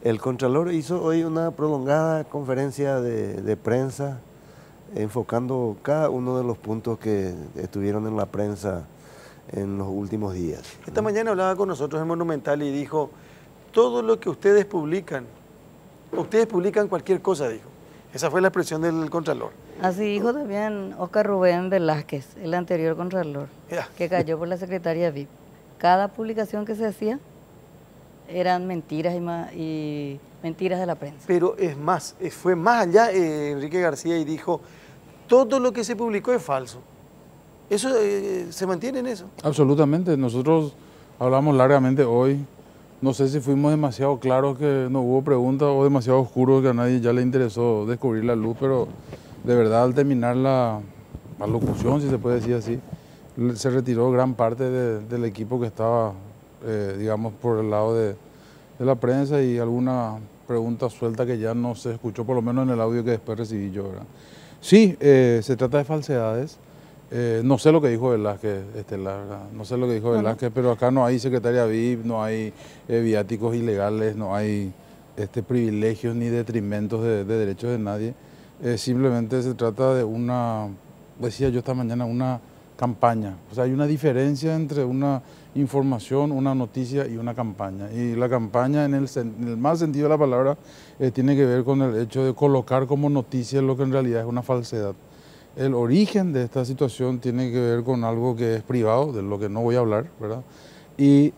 El Contralor hizo hoy una prolongada conferencia de prensa enfocando cada uno de los puntos que estuvieron en la prensa en los últimos días. Esta mañana hablaba con nosotros en Monumental y dijo, todo lo que ustedes publican cualquier cosa, dijo. Esa fue la expresión del Contralor. Así dijo también Oscar Rubén Velázquez, el anterior Contralor, que cayó por la secretaria VIP. Cada publicación que se hacía eran mentiras y mentiras de la prensa. Pero es más, fue más allá Enrique García y dijo, todo lo que se publicó es falso. ¿Eso se mantiene en eso? Absolutamente. Nosotros hablamos largamente hoy. No sé si fuimos demasiado claros que no hubo preguntas o demasiado oscuros que a nadie ya le interesó descubrir la luz, pero de verdad al terminar la locución, si se puede decir así, se retiró gran parte del equipo que estaba, digamos, por el lado de la prensa y alguna pregunta suelta que ya no se escuchó, por lo menos en el audio que después recibí yo, ¿verdad? Sí, se trata de falsedades. No sé lo que dijo Velázquez, ¿verdad? No sé lo que dijo Velázquez, pero acá no hay secretaria VIP, no hay viáticos ilegales, no hay privilegios ni detrimentos de derechos de nadie. Simplemente se trata de una, decía yo esta mañana, una campaña. O sea, hay una diferencia entre una información, una noticia y una campaña. Y la campaña, en el mal sentido de la palabra, tiene que ver con el hecho de colocar como noticia lo que en realidad es una falsedad. El origen de esta situación tiene que ver con algo que es privado, de lo que no voy a hablar, ¿verdad? Y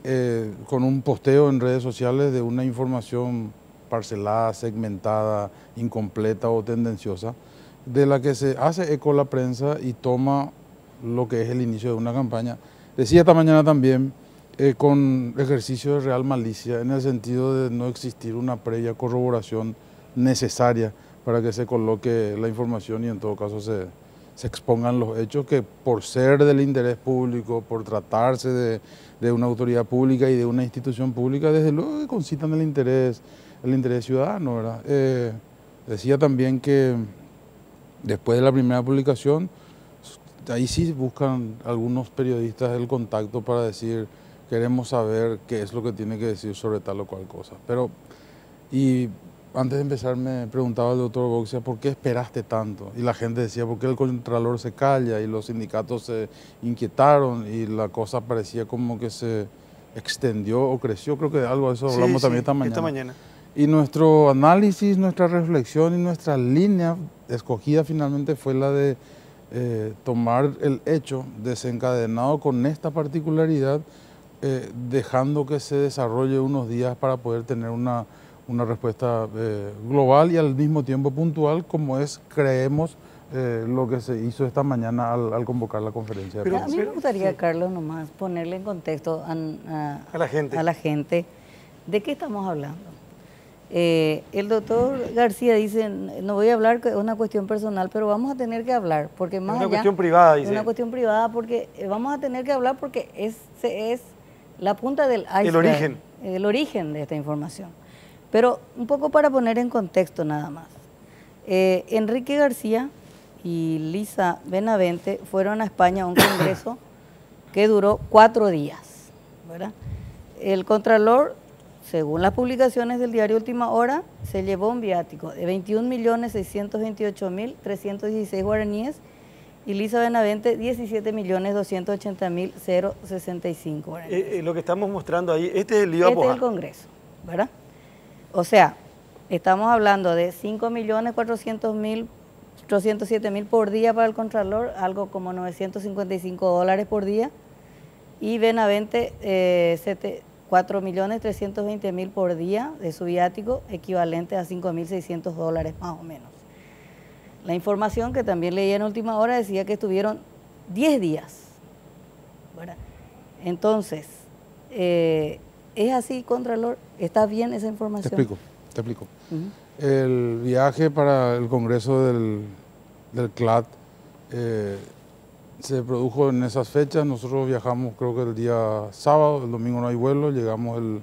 con un posteo en redes sociales de una información parcelada, segmentada, incompleta o tendenciosa, de la que se hace eco la prensa y toma lo que es el inicio de una campaña. Decía esta mañana también, con ejercicio de real malicia, en el sentido de no existir una previa corroboración necesaria para que se coloque la información y en todo caso se expongan los hechos que, por ser del interés público, por tratarse de una autoridad pública y de una institución pública, desde luego que concitan el interés ciudadano, ¿verdad? Decía también que después de la primera publicación, ahí sí buscan algunos periodistas el contacto para decir, queremos saber qué es lo que tiene que decir sobre tal o cual cosa. Pero, y antes de empezar me preguntaba el doctor Boxia, ¿por qué esperaste tanto? Y la gente decía, ¿por qué el Contralor se calla? Y los sindicatos se inquietaron y la cosa parecía como que se extendió o creció. Creo que algo de eso hablamos también esta mañana. Y nuestro análisis, nuestra reflexión y nuestra línea escogida finalmente fue la de tomar el hecho desencadenado con esta particularidad, dejando que se desarrolle unos días para poder tener una respuesta global y al mismo tiempo puntual, como es, creemos, lo que se hizo esta mañana al convocar la conferencia de prensa. A mí me gustaría, Carlos, nomás ponerle en contexto a la gente de qué estamos hablando. El doctor García dice, no voy a hablar, es una cuestión personal, pero vamos a tener que hablar, porque más allá... Es una cuestión privada, dice. Es una cuestión privada, porque vamos a tener que hablar porque es la punta del iceberg. El origen de esta información. Pero un poco para poner en contexto nada más. Enrique García y Lisa Benavente fueron a España a un congreso que duró 4 días, ¿verdad? El Contralor, según las publicaciones del diario Última Hora, se llevó un viático de 21.628.316 guaraníes y Lisa Benavente 17.280.065 guaraníes. Lo que estamos mostrando ahí, este es el IVA Este es el Congreso, ¿verdad? O sea, estamos hablando de 5.407.000 por día para el Contralor, algo como $955 por día, y Benavente 4.320.000 por día de su viático, equivalente a $5.600 más o menos. La información que también leí en Última Hora decía que estuvieron 10 días, ¿verdad? Entonces, ¿es así, Contralor? ¿Está bien esa información? Te explico. El viaje para el Congreso del CLAD se produjo en esas fechas. Nosotros viajamos creo que el día sábado, el domingo no hay vuelo, llegamos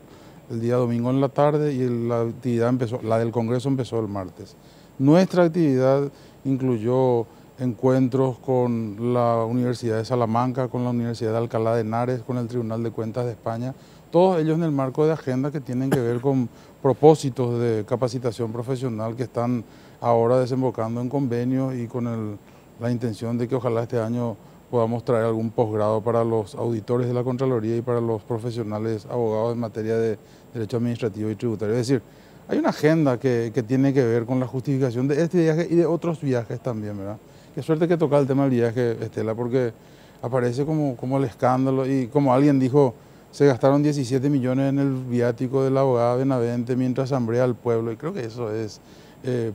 el día domingo en la tarde y la actividad empezó, la del Congreso empezó el martes. Nuestra actividad incluyó encuentros con la Universidad de Salamanca, con la Universidad de Alcalá de Henares, con el Tribunal de Cuentas de España, todos ellos en el marco de agenda que tienen que ver con propósitos de capacitación profesional que están ahora desembocando en convenios y con la intención de que ojalá este año podamos traer algún posgrado para los auditores de la Contraloría y para los profesionales abogados en materia de derecho administrativo y tributario. Es decir, hay una agenda que tiene que ver con la justificación de este viaje y de otros viajes también, ¿verdad? Qué suerte que toca el tema del viaje, Estela, porque aparece como el escándalo y como alguien dijo, se gastaron 17 millones en el viático de la abogada Benavente mientras hambrea al pueblo, y creo que eso es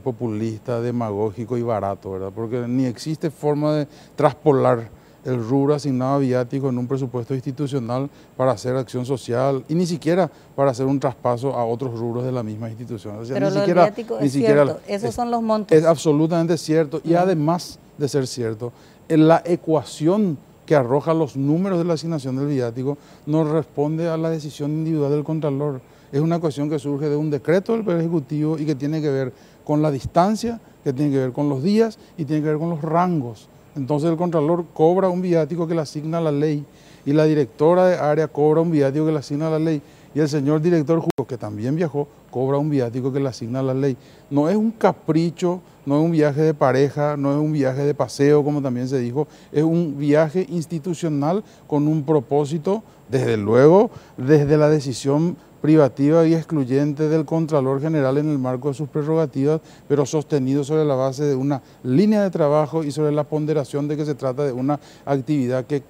populista, demagógico y barato, ¿verdad? Porque ni existe forma de traspolar el rubro asignado a viático en un presupuesto institucional para hacer acción social y ni siquiera para hacer un traspaso a otros rubros de la misma institución. O sea, pero ni lo siquiera, del viático ni es siquiera, cierto, esos son los montos. Es absolutamente cierto y además de ser cierto, en la ecuación que arroja los números de la asignación del viático no responde a la decisión individual del Contralor. Es una ecuación que surge de un decreto del Poder Ejecutivo y que tiene que ver con la distancia, que tiene que ver con los días y tiene que ver con los rangos. Entonces el Contralor cobra un viático que le asigna la ley y la directora de área cobra un viático que le asigna la ley y el señor director justo, que también viajó, cobra un viático que le asigna la ley. No es un capricho, no es un viaje de pareja, no es un viaje de paseo, como también se dijo, es un viaje institucional con un propósito, desde luego, desde la decisión privativa y excluyente del Contralor General en el marco de sus prerrogativas, pero sostenido sobre la base de una línea de trabajo y sobre la ponderación de que se trata de una actividad que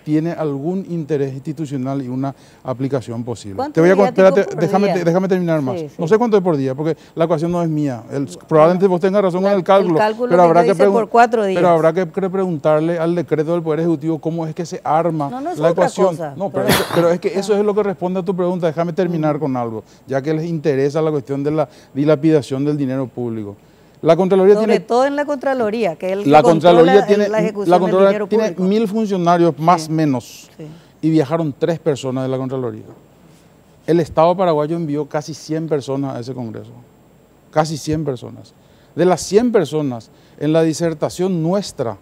tiene algún interés institucional y una aplicación posible. Te voy a espérate, déjame terminar más. Sí, sí. No sé cuánto es por día, porque la ecuación no es mía. Probablemente vos tengas razón con el cálculo pero habrá que por 4 días. Pero habrá que preguntarle al decreto del Poder Ejecutivo cómo es que se arma la ecuación. No, pero es que eso es lo que responde a tu pregunta. Déjame terminar con algo, ya que les interesa la cuestión de la dilapidación del dinero público. La Contraloría sobre todo en la Contraloría, que es el que la Contraloría tiene, la ejecución del dinero tiene público. 1000 funcionarios más menos y viajaron 3 personas de la Contraloría. El Estado paraguayo envió casi 100 personas a ese Congreso, casi 100 personas. De las 100 personas, en la disertación nuestra,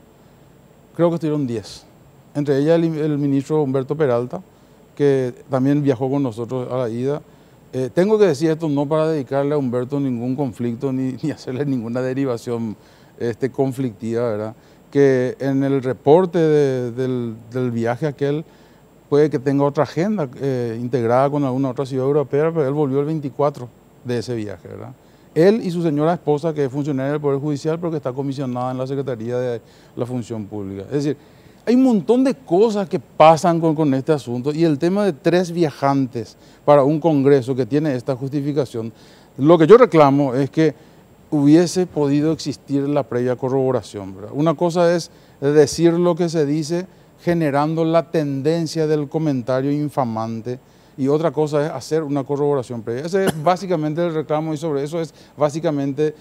creo que estuvieron 10. Entre ellas el ministro Humberto Peralta, que también viajó con nosotros a la ida. Tengo que decir esto no para dedicarle a Humberto ningún conflicto ni hacerle ninguna derivación conflictiva, ¿verdad? Que en el reporte del viaje aquel puede que tenga otra agenda integrada con alguna otra ciudad europea, pero él volvió el 24 de ese viaje, ¿verdad? Él y su señora esposa, que es funcionaria del Poder Judicial, pero que está comisionada en la Secretaría de la Función Pública. Es decir, hay un montón de cosas que pasan con este asunto y el tema de 3 viajantes para un congreso que tiene esta justificación, lo que yo reclamo es que hubiese podido existir la previa corroboración, ¿verdad? Una cosa es decir lo que se dice generando la tendencia del comentario infamante y otra cosa es hacer una corroboración previa. Ese es básicamente el reclamo y sobre eso es básicamente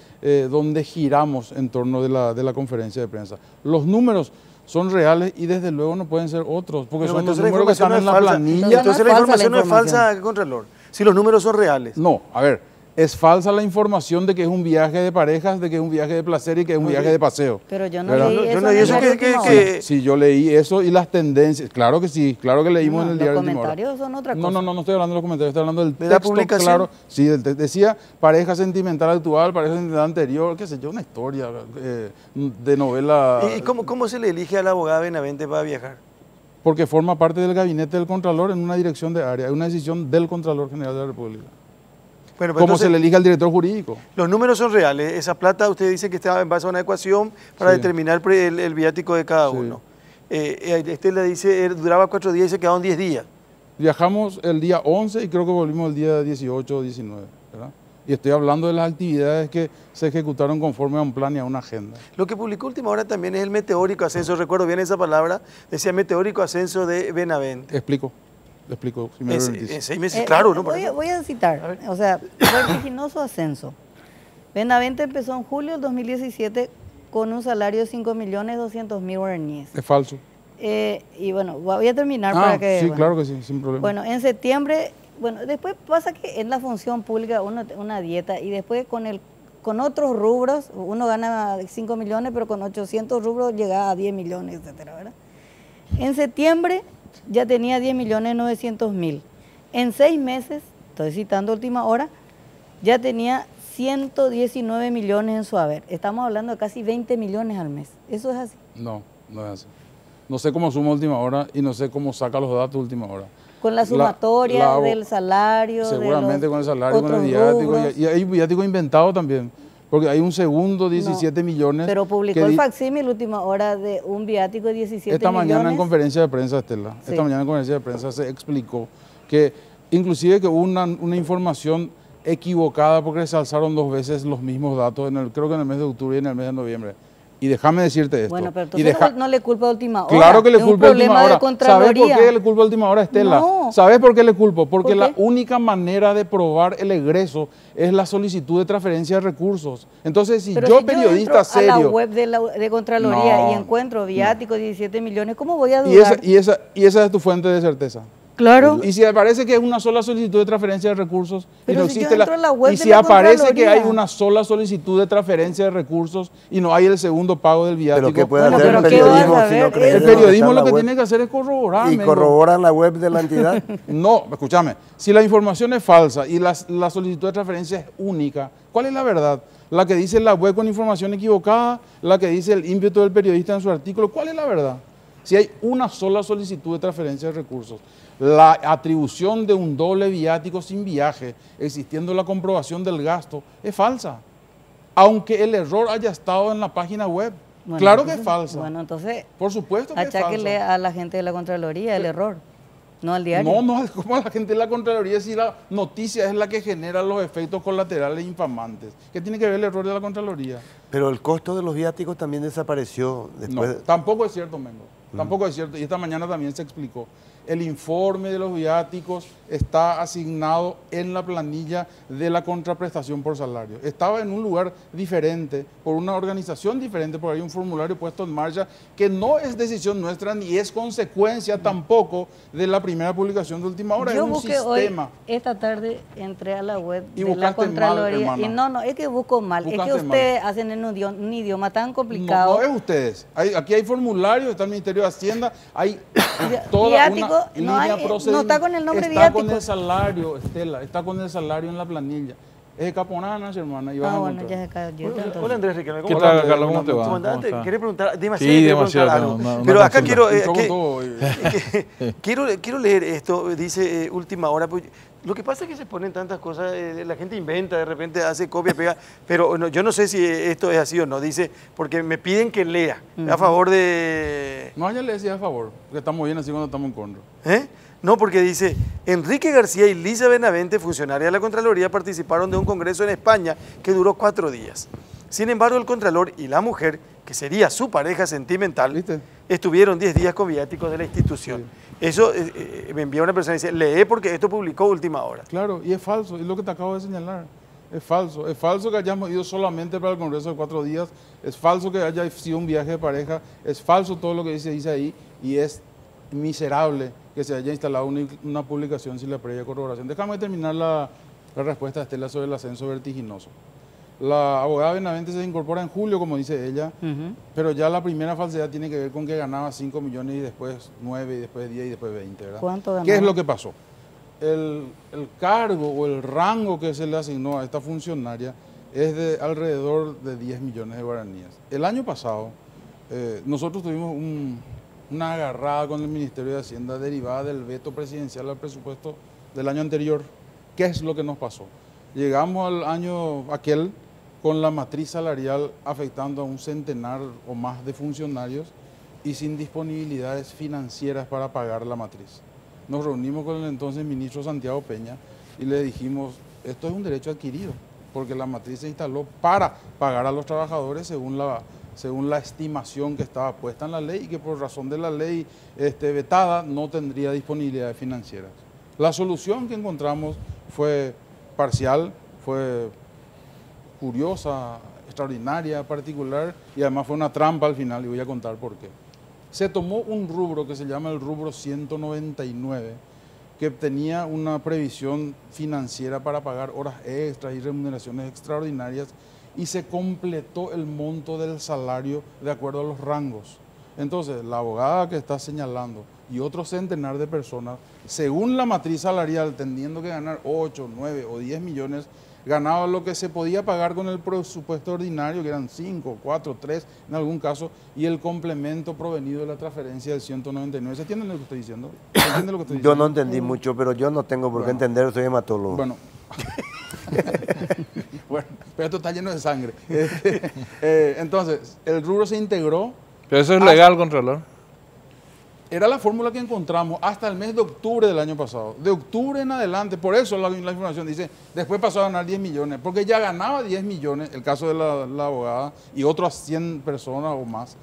donde giramos en torno de la conferencia de prensa. Los números son reales y desde luego no pueden ser otros, porque pero son los números que están en la planilla. Entonces la información no es falsa, Contralor, si los números son reales. No, a ver, Es falsa la información de que es un viaje de parejas, de que es un viaje de placer y que es un viaje de paseo. Pero yo no ¿verdad? leí Yo eso. no en leí el eso diario que- Última que- Hora. Sí, yo leí eso y las tendencias. Claro que sí, claro que leímos en el diario Los Última Hora. comentarios son otra cosa. No estoy hablando de los comentarios, estoy hablando del ¿De la texto publicación? claro. Sí, decía pareja sentimental actual, pareja sentimental anterior, qué sé yo, una historia de novela. ¿Y cómo se le elige a la abogada Benavente para viajar? Porque forma parte del gabinete del Contralor en una dirección de área, es una decisión del Contralor General de la República. Bueno, pero Como entonces, se le elige al director jurídico. los números son reales. Esa plata usted dice que está en base a una ecuación para Sí. determinar el viático de cada Sí. uno. Este le dice, duraba 4 días y se quedaron 10 días. Viajamos el día 11 y creo que volvimos el día 18 o 19, ¿verdad? Y estoy hablando de las actividades que se ejecutaron conforme a un plan y a una agenda. Lo que publicó Última Hora también es el meteórico ascenso, recuerdo bien esa palabra, decía meteórico ascenso de Benavente. Explico, si me En permitís. 6 meses, claro, ¿no? Voy a citar, o sea, vertiginoso ascenso. Benavente empezó en julio del 2017 con un salario de 5.200.000 guaraníes. Es falso. Y bueno, voy a terminar para que... sí, bueno. claro que sí, sin problema. Bueno, en septiembre, bueno, después pasa que en la función pública uno una dieta y después con otros rubros, uno gana 5 millones, pero con 800 rubros llega a 10 millones, etcétera, ¿verdad? En septiembre ya tenía 10.900.000. En 6 meses, estoy citando Última Hora, ya tenía 119 millones en su haber. Estamos hablando de casi 20 millones al mes. ¿Eso es así? No, no es así. No sé cómo suma Última Hora y no sé cómo saca los datos Última Hora. Con la sumatoria del salario, seguramente de con el salario, con el viático. Y hay viático inventado también. Porque hay un segundo 17 millones. Pero publicó el facsímil Última Hora de un viático de 17 esta millones. mañana en conferencia de prensa, Estela, Sí. esta mañana en conferencia de prensa se explicó que inclusive que hubo una información equivocada porque se alzaron 2 veces los mismos datos, creo que en el mes de octubre y en el mes de noviembre. Y déjame decirte esto. Bueno, pero y entonces no le culpa a Última Hora. Claro que le es culpo a un problema Última Hora. de Contraloría. ¿Sabes por qué le culpo a Última Hora, Estela? No. ¿Sabes por qué le culpo? Porque ¿Por la qué? única manera de probar el egreso es la solicitud de transferencia de recursos. Entonces, si Pero yo, si periodista entro serio... a la web de Contraloría No, y encuentro viático de 17 millones, ¿cómo voy a y dudar? esa es tu fuente de certeza. Claro. Y si aparece que es una sola solicitud de transferencia de recursos Pero y no si yo existe entro a la web y de si la aparece que hay Contraloría. una sola solicitud de transferencia de recursos y no hay el segundo pago del viático, Pero ¿qué puede Bueno, hacer el pero ¿qué vas a periodismo si saber? no cree el en lo que periodismo está en lo la que web? tiene que hacer es corroborar. Y Mengo. corroboran la web de la entidad. No, escúchame, si la información es falsa y la solicitud de transferencia es única, ¿cuál es la verdad? ¿La que dice la web con información equivocada? ¿La que dice el ímpetu del periodista en su artículo? ¿Cuál es la verdad? Si hay una sola solicitud de transferencia de recursos, la atribución de un doble viático sin viaje, existiendo la comprobación del gasto, es falsa. Aunque el error haya estado en la página web. Bueno, Claro que entonces- es falsa. Bueno, entonces, Por supuesto que es acháquele falsa. a la gente de la Contraloría el error, no al diario. No, como a la gente de la Contraloría si la noticia es la que genera los efectos colaterales infamantes. ¿Qué tiene que ver el error de la Contraloría? Pero el costo de los viáticos también desapareció No, después. tampoco es cierto, Mengo. Tampoco es cierto. Y esta mañana también se explicó. El informe de los viáticos está asignado en la planilla de la contraprestación por salario. Estaba en un lugar diferente, por una organización diferente, porque hay un formulario puesto en marcha que no es decisión nuestra ni es consecuencia tampoco de la primera publicación de Última Hora. Yo es un busqué sistema. hoy, esta tarde entré a la web Y de la buscaste mal, Contraloría. hermana. Y no, es que busco mal. Es que Buscaste ustedes hacen en un idioma tan complicado. No es ustedes. Aquí hay formularios, está el Ministerio de Hacienda, hay Ya, toda viático, una no línea hay- no procedimental. está con el nombre Está viático. con el salario, Estela, está con el salario en la planilla. Es de Caponana, hermana, y vas Ah, a bueno, encontrar. ya se cayó. Hola, entonces. hola, Andrés Riquelme, ¿Qué ¿cómo tal, estás? Carlos? ¿Cómo te va? Comandante, ¿Cómo está? ¿querés preguntar? Demasiado. Sí, querés demasiado, preguntar algo. una Pero acá consulta. quiero, Yo con todo, quiero leer esto, dice Última Hora. Pues, lo que pasa es que se ponen tantas cosas, la gente inventa, de repente hace copia, pega, pero yo no sé si esto es así o no, dice, porque me piden que lea a favor de... No, ya le decía a favor, porque estamos bien así cuando estamos en contra. ¿Eh? No, porque dice, Enrique García y Lisa Benavente, funcionaria de la Contraloría, participaron de un congreso en España que duró 4 días. Sin embargo, el Contralor y la mujer, que sería su pareja sentimental, ¿Viste? estuvieron 10 días con viáticos de la institución. Eso me envía una persona y dice, lee porque esto publicó Última Hora. Claro, y es falso, es lo que te acabo de señalar. Es falso que hayamos ido solamente para el congreso de 4 días, es falso que haya sido un viaje de pareja, es falso todo lo que dice ahí y es miserable que se haya instalado una publicación sin la previa corroboración. Déjame terminar La respuesta de Estela sobre el ascenso vertiginoso. La abogada Benavente se incorpora en julio, como dice ella, pero ya la primera falsedad tiene que ver con que ganaba 5 millones y después 9, y después 10 y después 20, ¿verdad? ¿Cuánto ganaba? ¿Qué es lo que pasó? El cargo o el rango que se le asignó a esta funcionaria es de alrededor de 10 millones de guaraníes. El año pasado, nosotros tuvimos una agarrada con el Ministerio de Hacienda derivada del veto presidencial al presupuesto del año anterior. ¿Qué es lo que nos pasó? Llegamos al año aquel con la matriz salarial afectando a un centenar o más de funcionarios y sin disponibilidades financieras para pagar la matriz. Nos reunimos con el entonces ministro Santiago Peña y le dijimos, esto es un derecho adquirido, porque la matriz se instaló para pagar a los trabajadores según la estimación que estaba puesta en la ley y que por razón de la ley vetada no tendría disponibilidades financieras. La solución que encontramos fue parcial, fue curiosa, extraordinaria, particular y además fue una trampa al final y voy a contar por qué. Se tomó un rubro que se llama el rubro 199, que tenía una previsión financiera para pagar horas extras y remuneraciones extraordinarias y se completó el monto del salario de acuerdo a los rangos. Entonces, la abogada que está señalando y otro centenar de personas, según la matriz salarial, teniendo que ganar 8, 9 o 10 millones, ganaba lo que se podía pagar con el presupuesto ordinario, que eran 5, 4, 3 en algún caso, y el complemento provenido de la transferencia del 199. ¿Se entiende lo que estoy diciendo? ¿Se entiende lo que estoy diciendo? Yo no entendí mucho, pero yo no tengo por qué entender, soy hematólogo. Bueno. Bueno, pero esto está lleno de sangre. Entonces, el rubro se integró. Pero eso es legal, Contralor. Era la fórmula que encontramos hasta el mes de octubre del año pasado. De octubre en adelante, por eso la información dice, después pasó a ganar 10 millones, porque ya ganaba 10 millones, el caso de la abogada, y otras 100 personas o más.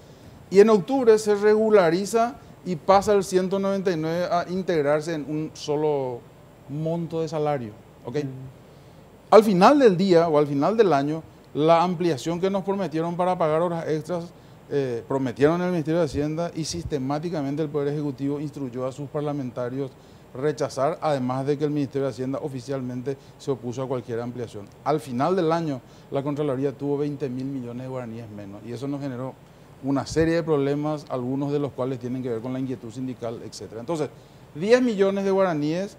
Y en octubre se regulariza y pasa el 199 a integrarse en un solo monto de salario. ¿Okay? Al final del día o al final del año, la ampliación que nos prometieron para pagar horas extras, prometieron en el Ministerio de Hacienda y sistemáticamente el Poder Ejecutivo instruyó a sus parlamentarios rechazar, además de que el Ministerio de Hacienda oficialmente se opuso a cualquier ampliación. Al final del año, la Contraloría tuvo 20.000 millones de guaraníes menos y eso nos generó una serie de problemas, algunos de los cuales tienen que ver con la inquietud sindical, etc. Entonces, 10 millones de guaraníes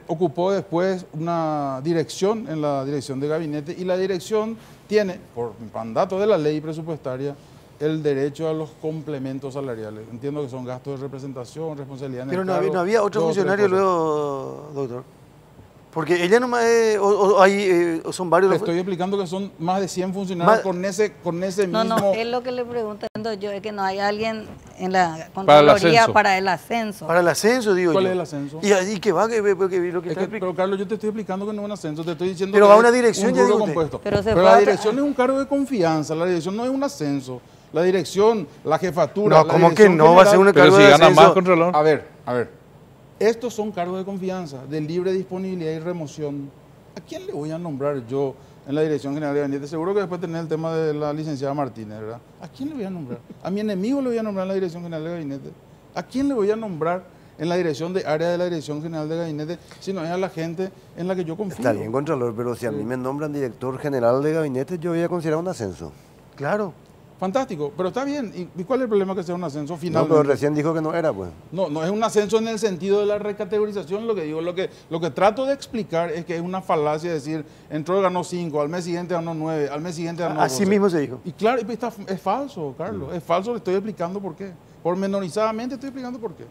ocupó después una dirección en la dirección de gabinete y la dirección tiene, por mandato de la ley presupuestaria, el derecho a los complementos salariales. Entiendo que son gastos de representación, responsabilidad en el cargo. Pero no había otro funcionario luego, doctor. Porque ella nomás son varios. Te estoy explicando que son más de 100 funcionarios con ese mismo... No, es lo que le pregunto yo, es que no hay alguien en la Contraloría para el ascenso. Para el ascenso, digo ¿Cuál yo. es el ascenso? ¿Y qué va? Pero Carlos, yo te estoy explicando que no es un ascenso, te estoy diciendo pero que va a una dirección, un ya rubro digo compuesto. Pero la dirección es un cargo de confianza, la dirección no es un ascenso. La dirección, la jefatura... No, ¿cómo que no? Va a ser un cargo de ascenso. Pero si gana más, Contralor. A ver. Estos son cargos de confianza, de libre disponibilidad y remoción. ¿A quién le voy a nombrar yo en la Dirección General de Gabinete? Seguro que después tener el tema de la licenciada Martínez, ¿verdad? ¿A quién le voy a nombrar? A mi enemigo le voy a nombrar en la Dirección General de Gabinete. ¿A quién le voy a nombrar en la dirección de área de la Dirección General de Gabinete si no es a la gente en la que yo confío? Está bien, Contralor, pero si a mí me nombran director general de gabinete, yo voy a considerar un ascenso. Claro. Fantástico, pero está bien. ¿Y cuál es el problema que sea un ascenso final? No, pero recién dijo que no era, pues. No es un ascenso en el sentido de la recategorización, lo que digo. Lo que trato de explicar es que es una falacia decir, entró y ganó 5, al mes siguiente ganó 9, al mes siguiente ganó 12. Así mismo se dijo. Y claro, es falso, Carlos, es falso, le estoy explicando por qué. Pormenorizadamente estoy explicando por qué.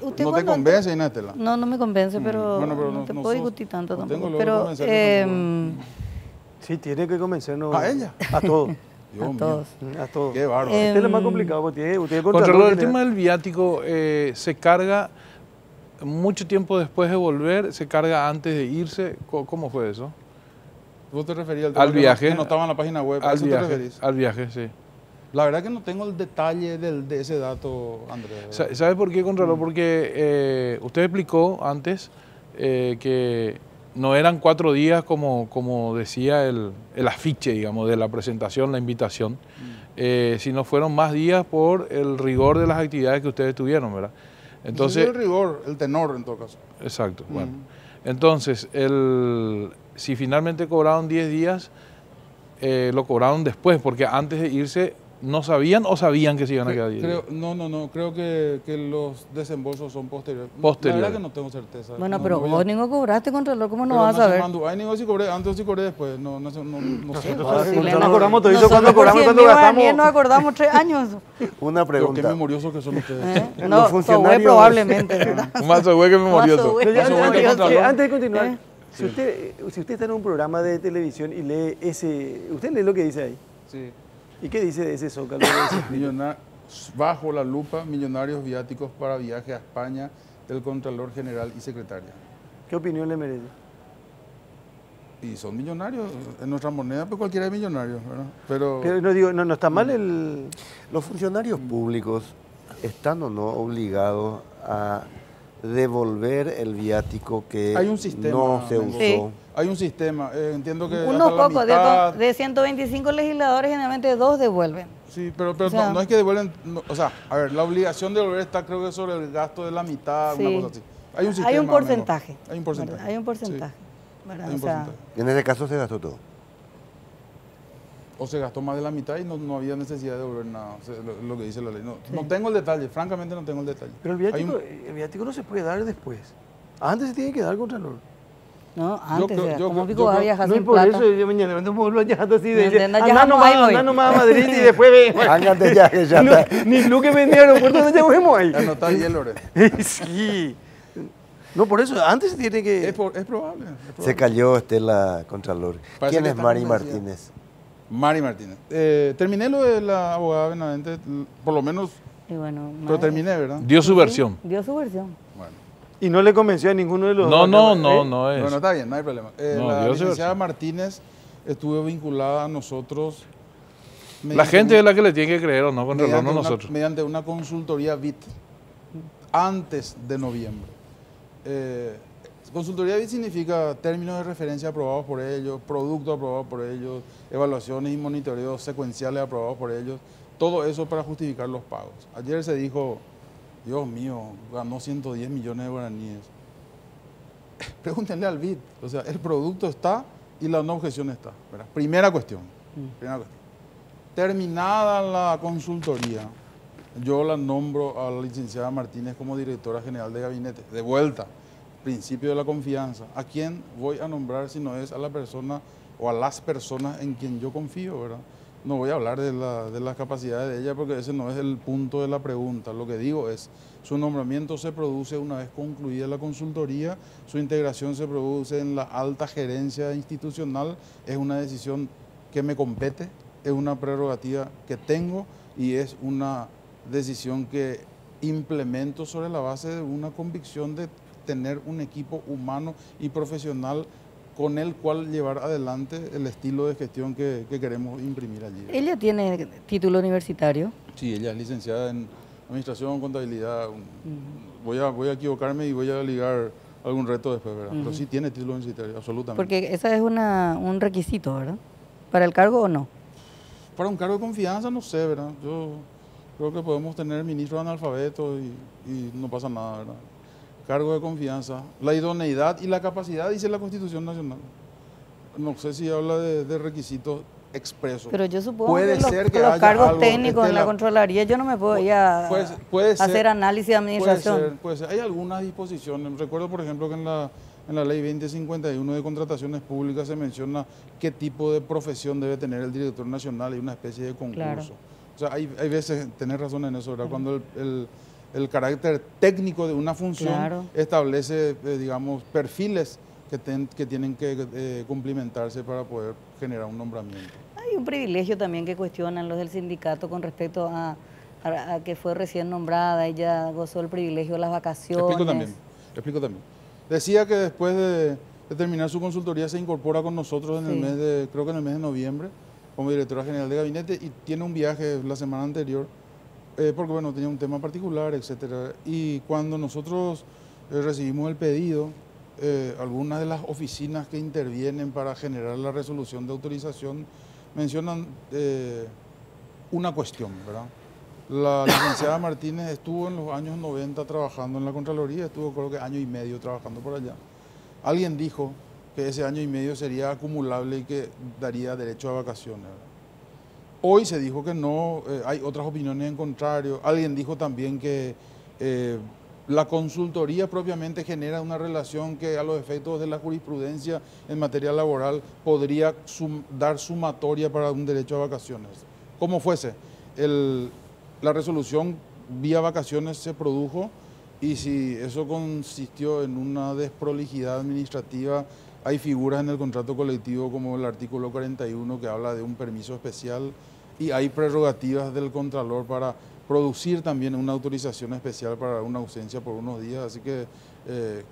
¿No te convence, Inés Estela? No me convence, pero, bueno, pero no te puedo discutir tanto tampoco. Pero, sí, tiene que convencernos. ¿A ella? A todos. A todos. A todos. Qué bárbaro. Este es lo más complicado, porque usted Contralor, el tema del viático se carga mucho tiempo después de volver, se carga antes de irse. ¿Cómo fue eso? ¿Vos te referías al viaje? Que no estaba en la página web. Al ¿A eso viaje, te referís? al viaje, sí. La verdad que no tengo el detalle de ese dato, Andrés. ¿Sabe por qué, Contralor? Porque usted explicó antes que no eran 4 días como decía el afiche, digamos, de la presentación, la invitación, sino fueron más días por el rigor de las actividades que ustedes tuvieron, ¿verdad? Entonces, el rigor, el tenor en todo caso. Exacto, bueno. Entonces, si finalmente cobraron 10 días, lo cobraron después, porque antes de irse no sabían o sabían que se iban a quedar 10 días. No, creo que los desembolsos son posteriores. Posteriores. La verdad que no tengo certeza. Bueno, No, pero no voy vos a- ni cobraste, Contralor, ¿cómo no pero vas a saber? Hay negocio si cobré antes o si cobré después. No sé. Nosotros nos acordamos todito Nosotros cuando por cobramos y 100 cuando mil gastamos. guaraníes nos acordamos 3 años. Una Pero qué pregunta. memoriosos que son ustedes. ¿Eh? Los No, funcionarios- Sohue probablemente, ¿verdad? Un mazo güey que memorioso. Mazo, güey. Pero ya, Eso voy a antes, Contralor. antes de continuar, ¿Eh? si usted está en un programa de televisión y lee usted lee lo que dice ahí. Sí. ¿Y qué dice de ese zócalo? De ese- Bajo la lupa, millonarios viáticos para viaje a España del Contralor General y Secretaria. ¿Qué opinión le merece? Y son millonarios. En nuestra moneda, pues cualquiera es millonario, ¿verdad? Pero Pero no digo, no está mal el. ¿Los funcionarios públicos están o no obligados a devolver el viático que hay un sistema. no se usó? Sí. Hay un sistema. Entiendo que Unos hasta la pocos, mitad- de 125 legisladores, generalmente 2 devuelven. Sí, pero O sea- no es que devuelven. O sea, a ver, la obligación de devolver está, creo que sobre el gasto de la mitad, Sí. una cosa así. Hay un sistema. Hay un más o menos. porcentaje. Hay un porcentaje. ¿verdad? Hay un porcentaje. Sí, ¿verdad? hay un O sea, porcentaje. En ese caso se gastó todo. O se gastó más de la mitad y no había necesidad de devolver nada. O sea, lo que dice la ley. No tengo el detalle, francamente no tengo el detalle. Pero Hay un- el viático no se puede dar después. Antes se tiene que dar Contralor. no, antes, creo- o sea, yo ¿cómo creo- pico yo vas a creo- viajar No, y sin por plata? eso yo mañana me tomo los viajando así de. Anda Anda ya nomás, voy. anda nomás a Madrid y después ve. Háganse ya que ya No, está. ni lo que vendía al aeropuerto no llevemos ahí. Anotá bien, Lore. Sí. No, por eso, antes se tiene que. Es probable. Se cayó Estela Contralor. Parece ¿Quién que es está Mari convencida. Martínez? Mari Martínez. Terminé lo de la abogada Benavente, por lo menos, Y bueno, pero madre, terminé, ¿verdad? Dio su versión. dio su versión. Bueno. Y no le convenció a ninguno de los No, dos. no, ¿eh? no es. Bueno, está bien, no hay problema. No, La dio su licenciada versión. Martínez estuvo vinculada a nosotros. La gente es la que le tiene que creer o no, Contralor, no nosotros. Mediante una consultoría BIT antes de noviembre. Consultoría BIT significa términos de referencia aprobados por ellos, productos aprobados por ellos, evaluaciones y monitoreos secuenciales aprobados por ellos, todo eso para justificar los pagos. Ayer se dijo, Dios mío, ganó 110 millones de guaraníes. Pregúntenle al BIT, o sea, el producto está y la no objeción está, ¿verdad? Primera cuestión. Terminada la consultoría, yo la nombro a la licenciada Martínez como directora general de gabinete. De vuelta, principio de la confianza. ¿A quién voy a nombrar si no es a la persona o a las personas en quien yo confío, verdad? No voy a hablar de las capacidades de ella porque ese no es el punto de la pregunta. Lo que digo es, su nombramiento se produce una vez concluida la consultoría, su integración se produce en la alta gerencia institucional, es una decisión que me compete, es una prerrogativa que tengo y es una decisión que implemento sobre la base de una convicción de tener un equipo humano y profesional con el cual llevar adelante el estilo de gestión que queremos imprimir allí. Ella tiene título universitario. Sí, ella es licenciada en Administración, Contabilidad. Voy a equivocarme y voy a ligar algún reto después, ¿verdad? Pero sí tiene título universitario, absolutamente. Porque esa es un requisito, ¿verdad? ¿Para el cargo o no? Para un cargo de confianza, no sé, ¿verdad? Yo creo que podemos tener ministros analfabetos y no pasa nada, ¿verdad? Cargo de confianza, la idoneidad y la capacidad, dice la Constitución Nacional. No sé si habla de requisitos expresos. Pero yo supongo Puede que ser que los haya cargos algo, técnicos en la Estela, Contraloría, yo no me puedo ir a puede ser, hacer análisis de administración. Puede ser. Hay algunas disposiciones. Recuerdo, por ejemplo, que en la ley 2051 de contrataciones públicas se menciona qué tipo de profesión debe tener el director nacional y una especie de concurso. Claro. O sea, hay veces, tenés razón en eso, ¿verdad? Cuando el carácter técnico de una función Claro. establece, digamos, perfiles que tienen que cumplimentarse para poder generar un nombramiento. Hay un privilegio también que cuestionan los del sindicato con respecto a que fue recién nombrada, ella gozó el privilegio de las vacaciones. Explico también. Decía que después de terminar su consultoría se incorpora con nosotros en el Sí. mes de, creo que en el mes de noviembre, como directora general de gabinete y tiene un viaje la semana anterior, porque bueno, tenía un tema particular, etcétera. Y cuando nosotros recibimos el pedido, algunas de las oficinas que intervienen para generar la resolución de autorización mencionan una cuestión, ¿verdad? La licenciada Martínez estuvo en los años 90 trabajando en la Contraloría, estuvo creo que año y medio trabajando por allá. alguien dijo que ese año y medio sería acumulable y que daría derecho a vacaciones, ¿verdad? Hoy se dijo que no, hay otras opiniones en contrario. Alguien dijo también que la consultoría propiamente genera una relación que a los efectos de la jurisprudencia en materia laboral podría dar sumatoria para un derecho a vacaciones. Como fuese, la resolución vía vacaciones se produjo y si eso consistió en una desprolijidad administrativa, hay figuras en el contrato colectivo como el artículo 41 que habla de un permiso especial y hay prerrogativas del Contralor para producir también una autorización especial para una ausencia por unos días. Así que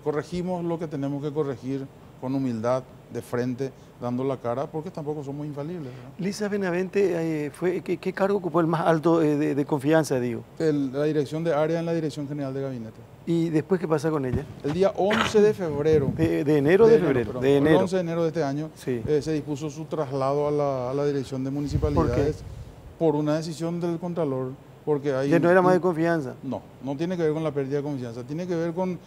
corregimos lo que tenemos que corregir con humildad, de frente, dando la cara, porque tampoco somos infalibles, ¿no? Lisa Benavente, ¿qué cargo ocupó el más alto de confianza, digo? La dirección de área en la Dirección General de Gabinete. ¿Y después qué pasa con ella? El día 11 de febrero. ¿De enero o de febrero? Perdón, De enero. El 11 de enero de este año Sí. Se dispuso su traslado a la Dirección de Municipalidades por una decisión del Contralor. Porque hay, ¿Ya no era más de confianza? No, no tiene que ver con la pérdida de confianza, tiene que ver con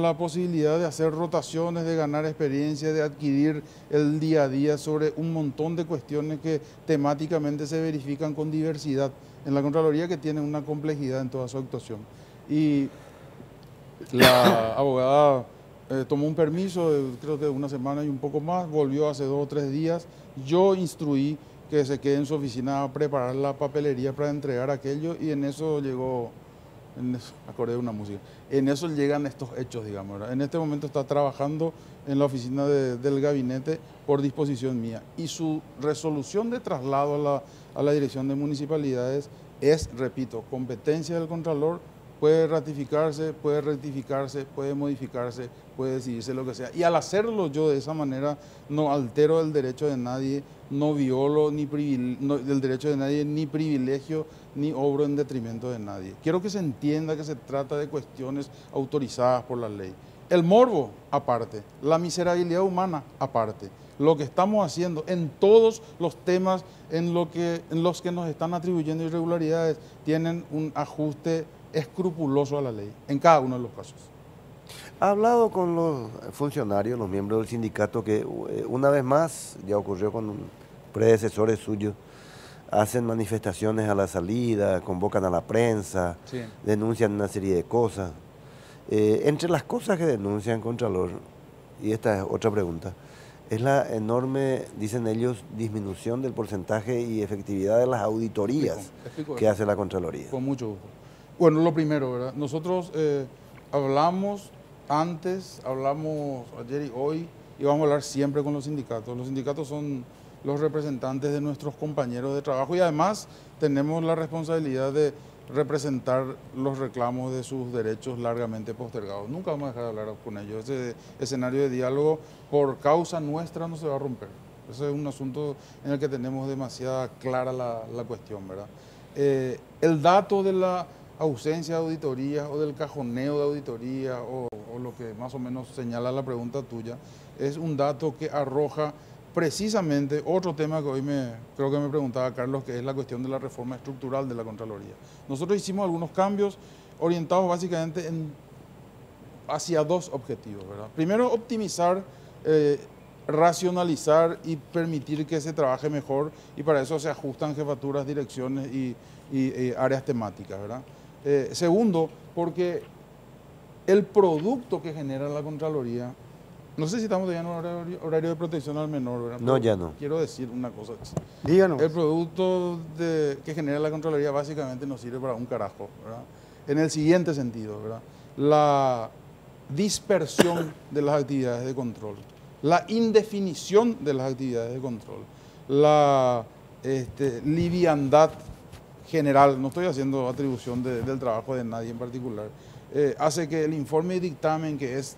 la posibilidad de hacer rotaciones, de ganar experiencia, de adquirir el día a día sobre un montón de cuestiones que temáticamente se verifican con diversidad en la Contraloría, que tiene una complejidad en toda su actuación. Y la abogada tomó un permiso, creo que de una semana y un poco más, volvió hace 2 o 3 días. Yo instruí que se quede en su oficina a preparar la papelería para entregar aquello y en eso llegó, acordé de una música, en eso llegan estos hechos, digamos, ¿verdad? En este momento está trabajando en la oficina del gabinete por disposición mía y su resolución de traslado a la Dirección de Municipalidades es, repito, competencia del Contralor. Puede ratificarse, puede rectificarse, puede modificarse, puede decidirse lo que sea. Y al hacerlo yo de esa manera no altero el derecho de nadie, no violo el derecho de nadie, ni privilegio, ni obro en detrimento de nadie. Quiero que se entienda que se trata de cuestiones autorizadas por la ley. El morbo, aparte. La miserabilidad humana, aparte. Lo que estamos haciendo en todos los temas en los que nos están atribuyendo irregularidades tienen un ajuste escrupuloso a la ley, en cada uno de los casos. Ha hablado con los funcionarios, los miembros del sindicato, que una vez más, ya ocurrió con predecesores suyos, hacen manifestaciones a la salida, convocan a la prensa, Sí. denuncian una serie de cosas. Entre las cosas que denuncian, Contralor, y esta es otra pregunta, es la enorme, dicen ellos, disminución del porcentaje y efectividad de las auditorías Explico que eso. hace la Contraloría. Con mucho gusto. Bueno, lo primero, ¿verdad? Nosotros hablamos antes, hablamos ayer y hoy, y vamos a hablar siempre con los sindicatos. Los sindicatos son los representantes de nuestros compañeros de trabajo y además tenemos la responsabilidad de representar los reclamos de sus derechos largamente postergados. Nunca vamos a dejar de hablar con ellos. Ese escenario de diálogo por causa nuestra no se va a romper. Ese es un asunto en el que tenemos demasiada clara la cuestión, ¿verdad? El dato de la ausencia de auditoría o del cajoneo de auditoría o lo que más o menos señala la pregunta tuya, es un dato que arroja precisamente otro tema que hoy creo que me preguntaba Carlos, que es la cuestión de la reforma estructural de la Contraloría. Nosotros hicimos algunos cambios orientados básicamente hacia 2 objetivos, ¿verdad? Primero, optimizar, racionalizar y permitir que se trabaje mejor, y para eso se ajustan jefaturas, direcciones y áreas temáticas, ¿verdad? Segundo, porque el producto que genera la Contraloría, no sé si estamos todavía en horario de protección al menor, ¿verdad? No, ya no. Quiero decir una cosa. Díganos. El producto que genera la Contraloría básicamente no sirve para un carajo, ¿verdad? En el siguiente sentido, ¿verdad? La dispersión de las actividades de control, la indefinición de las actividades de control, la liviandad general, no estoy haciendo atribución del trabajo de nadie en particular, hace que el informe y dictamen, que es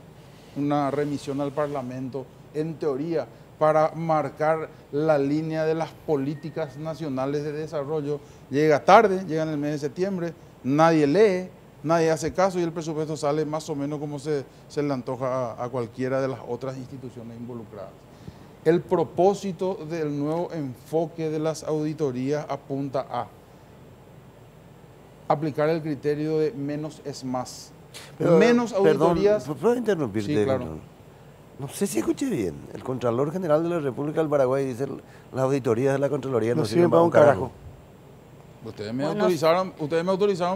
una remisión al Parlamento, en teoría, para marcar la línea de las políticas nacionales de desarrollo, llega tarde, llega en el mes de septiembre, nadie lee, nadie hace caso y el presupuesto sale más o menos como se le antoja a cualquiera de las otras instituciones involucradas. El propósito del nuevo enfoque de las auditorías apunta a aplicar el criterio de menos es más. Pero, menos auditorías. Perdón, ¿puedo interrumpirte? Sí, claro. No sé si escuché bien. El Contralor General de la República del Paraguay dice las auditorías de la Contraloría No sirven para un carajo. Ustedes me autorizaron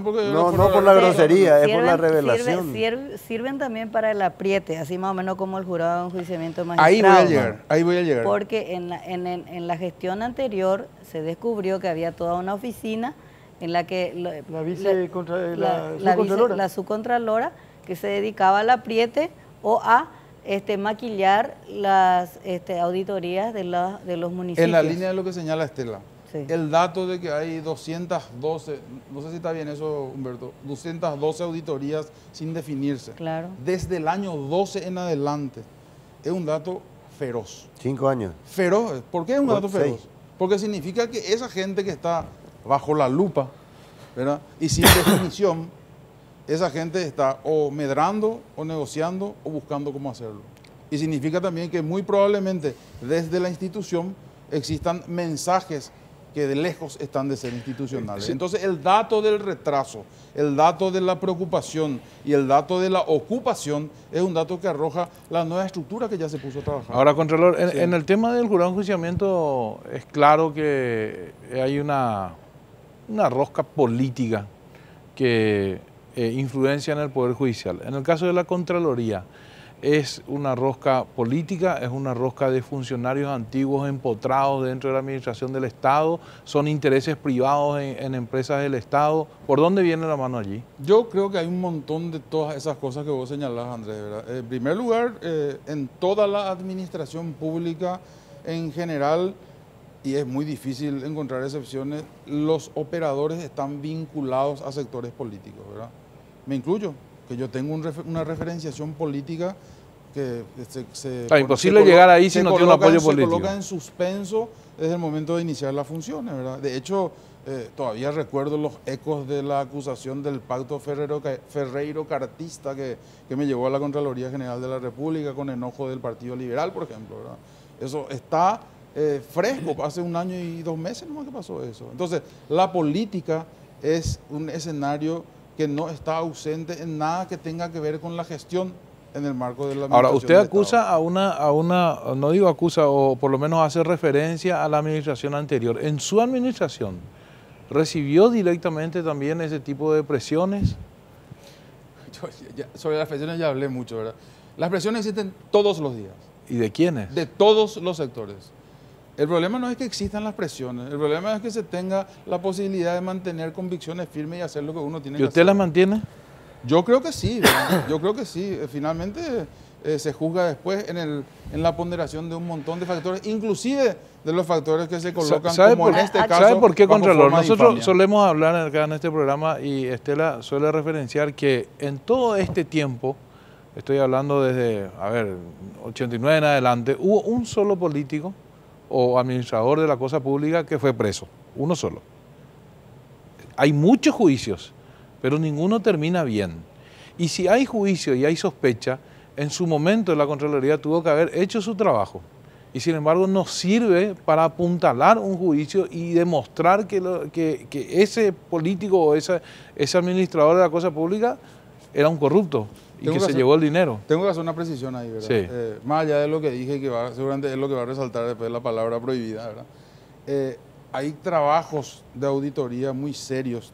porque... No por la grosería, es por la revelación. Sirven también para el apriete, así más o menos como el jurado de enjuiciamiento magistrado. Ahí voy a llegar. Porque en la gestión anterior se descubrió que había toda una oficina en la que la subcontralora que se dedicaba al apriete o a maquillar las auditorías de los municipios. En la línea de lo que señala Estela, sí. El dato de que hay 212, no sé si está bien eso, Humberto, 212 auditorías sin definirse. Claro. Desde el año 12 en adelante, es un dato feroz. 5 años. Feroz. ¿Por qué es un dato feroz? Porque significa que esa gente que está bajo la lupa, ¿verdad? Y sin definición, esa gente está o medrando, o negociando, o buscando cómo hacerlo. Y significa también que muy probablemente desde la institución existan mensajes que de lejos están de ser institucionales. Sí. Entonces el dato del retraso, el dato de la preocupación y el dato de la ocupación es un dato que arroja la nueva estructura que ya se puso a trabajar. Ahora, Contralor, en el tema del jurado de enjuiciamiento es claro que hay una rosca política que influencia en el Poder Judicial. En el caso de la Contraloría, es una rosca política, es una rosca de funcionarios antiguos empotrados dentro de la administración del Estado, son intereses privados en empresas del Estado. ¿Por dónde viene la mano allí? Yo creo que hay un montón de todas esas cosas que vos señalás, Andrés, ¿verdad? En primer lugar, en toda la administración pública en general, y es muy difícil encontrar excepciones, los operadores están vinculados a sectores políticos, ¿verdad? Me incluyo, que yo tengo una referenciación política que imposible llegar ahí si no tiene un apoyo político. Se coloca en suspenso desde el momento de iniciar las funciones, ¿verdad? De hecho, todavía recuerdo los ecos de la acusación del pacto ferreiro-cartista que me llevó a la Contraloría General de la República con enojo del Partido Liberal, por ejemplo, ¿verdad? Eso está fresco, hace 1 año y 2 meses nomás que pasó eso. Entonces, la política es un escenario que no está ausente en nada que tenga que ver con la gestión en el marco de la administración. Ahora, usted acusa a una, no digo acusa, o por lo menos hace referencia a la administración anterior. ¿En su administración recibió directamente también ese tipo de presiones? Sobre las presiones ya hablé mucho, ¿verdad? Las presiones existen todos los días. ¿Y de quiénes? De todos los sectores. El problema no es que existan las presiones, el problema es que se tenga la posibilidad de mantener convicciones firmes y hacer lo que uno tiene que hacer. ¿Y usted las mantiene? Yo creo que sí, ¿verdad? Yo creo que sí. Finalmente se juzga después en la ponderación de un montón de factores, inclusive de los factores que se colocan como en este caso. ¿Sabe por qué, Contralor? Nosotros solemos hablar acá en este programa y Estela suele referenciar que en todo este tiempo, estoy hablando desde, 89 en adelante, hubo un solo político o administrador de la cosa pública que fue preso, uno solo. Hay muchos juicios, pero ninguno termina bien. Y si hay juicio y hay sospecha, en su momento la Contraloría tuvo que haber hecho su trabajo. Y sin embargo no sirve para apuntalar un juicio y demostrar que ese político o ese administrador de la cosa pública era un corrupto y que se llevó el dinero. Tengo que hacer una precisión ahí, ¿verdad? Sí. Más allá de lo que dije, seguramente es lo que va a resaltar después de la palabra prohibida, ¿verdad? Hay trabajos de auditoría muy serios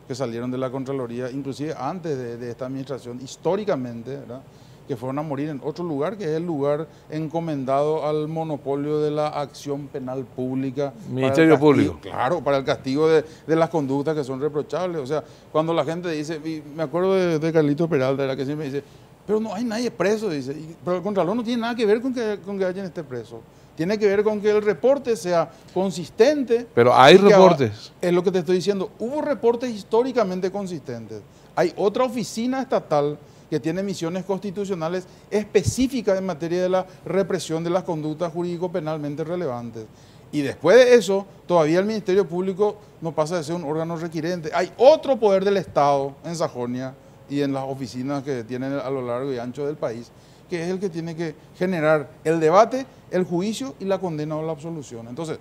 que salieron de la Contraloría, inclusive antes de esta administración, históricamente, ¿verdad?, que fueron a morir en otro lugar, que es el lugar encomendado al monopolio de la acción penal pública. Ministerio Público. Claro, para el castigo de las conductas que son reprochables. O sea, cuando la gente dice, y me acuerdo de Carlitos Peralta, que siempre dice, pero no hay nadie preso, dice, pero el Contralor no tiene nada que ver con que alguien esté preso. Tiene que ver con que el reporte sea consistente. Pero hay reportes. Es lo que te estoy diciendo. Hubo reportes históricamente consistentes. Hay otra oficina estatal que tiene misiones constitucionales específicas en materia de la represión de las conductas jurídico-penalmente relevantes. Y después de eso, todavía el Ministerio Público no pasa de ser un órgano requirente. Hay otro poder del Estado en Sajonia y en las oficinas que tienen a lo largo y ancho del país, que es el que tiene que generar el debate, el juicio y la condena o la absolución. Entonces,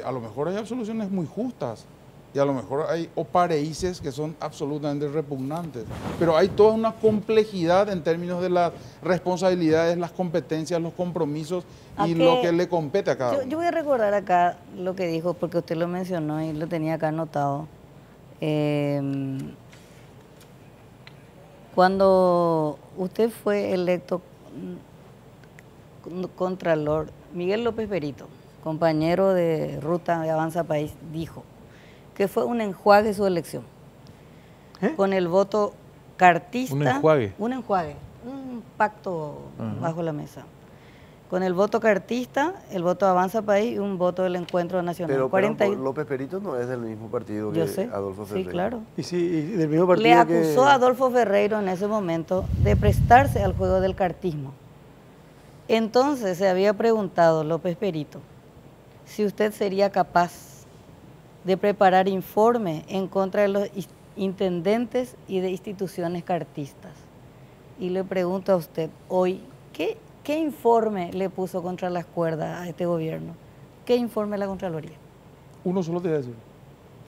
a lo mejor hay absoluciones muy justas, y a lo mejor hay países que son absolutamente repugnantes, pero hay toda una complejidad en términos de las responsabilidades, las competencias, los compromisos y lo que le compete a cada uno. Yo voy a recordar acá lo que dijo, porque usted lo mencionó y lo tenía acá anotado. Cuando usted fue electo Contralor, Miguel López Perito, compañero de ruta de Avanza País, dijo que fue un enjuague su elección. Con el voto cartista. ¿Un enjuague? Un enjuague, un pacto bajo la mesa. Con el voto cartista, el voto Avanza País y un voto del Encuentro Nacional. Pero López Perito no es del mismo partido que Adolfo Ferreiro. Sí, claro. Y sí, y del mismo partido Le acusó a Adolfo Ferreiro en ese momento de prestarse al juego del cartismo. Entonces se había preguntado López Perito si usted sería capaz de preparar informe en contra de los intendentes y de instituciones cartistas. Y le pregunto a usted hoy, ¿qué informe le puso contra las cuerdas a este gobierno? ¿Qué informe la Contraloría? Uno solo te voy a decir,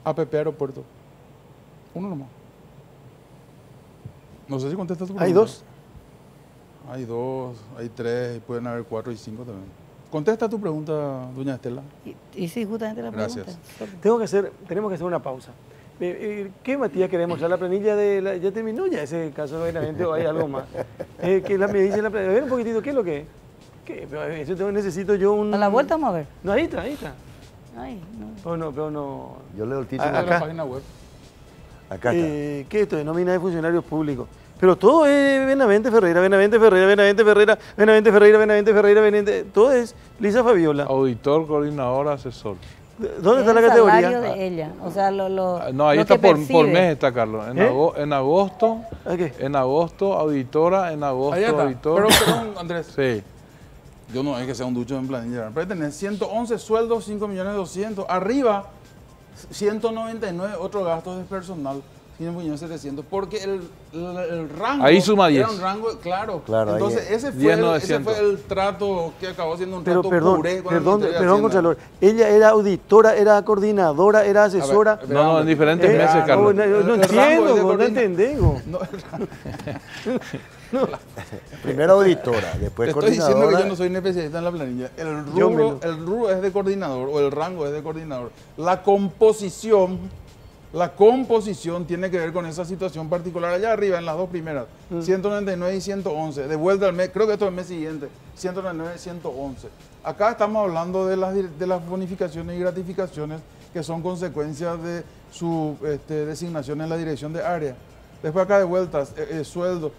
APP Aeropuerto. Uno nomás. No sé si contestas tu pregunta. ¿Hay dos? Hay dos, hay tres, pueden haber 4 y 5 también. Contesta tu pregunta, doña Estela. Y sí, justamente la pregunta. Gracias. Tenemos que hacer una pausa. ¿Qué, Matías, queremos? ¿Ya la planilla ya terminó ya ese caso de la gente o hay algo más? ¿Qué me dice la planilla? A ver un poquitito, ¿qué es lo que es? Eso necesito yo un... A la vuelta vamos a ver. No, ahí está, ahí está. Ay, no. Pero no... Yo leo el título de la página web. Acá está. ¿Qué es esto? De nómina de funcionarios públicos. Pero todo es Benavente Ferreira, Benavente Ferreira, Benavente Ferreira, Benavente Ferreira, Benavente Ferreira, Benavente... Todo es Lisa Fabiola. Auditor, coordinador, asesor. ¿Dónde está la categoría? El salario de ella, o sea, no, ahí lo está que por percibe. mes, está Carlos. En agosto, en agosto, auditora, en agosto, Ahí está. auditor. Pero, Andrés, sí. Yo no es que sea un ducho en planilla, pero tenés 111 sueldos, 5.200.000, arriba 199 otros gastos de personal, 5.700.000, porque el rango ahí suma 10. era un rango, claro. Claro, entonces ese fue el trato que acabó siendo un Pero trato puré con el Ministerio de perdón, Hacienda. Contralor. Ella era auditora, era coordinadora, era asesora. ver, No, en diferentes meses, Carlos. No El rango entiendo, es de no entendemos. Primero auditora, después Te estoy diciendo coordinadora. que yo no soy un especialista en la planilla. El rubro es de coordinador o el rango es de coordinador. La composición tiene que ver con esa situación particular. Allá arriba, en las dos primeras, 199 y 111. De vuelta al mes, creo que esto es el mes siguiente, 199 y 111. Acá estamos hablando de las bonificaciones y gratificaciones que son consecuencias de su designación en la dirección de área. Después acá de vueltas, sueldo.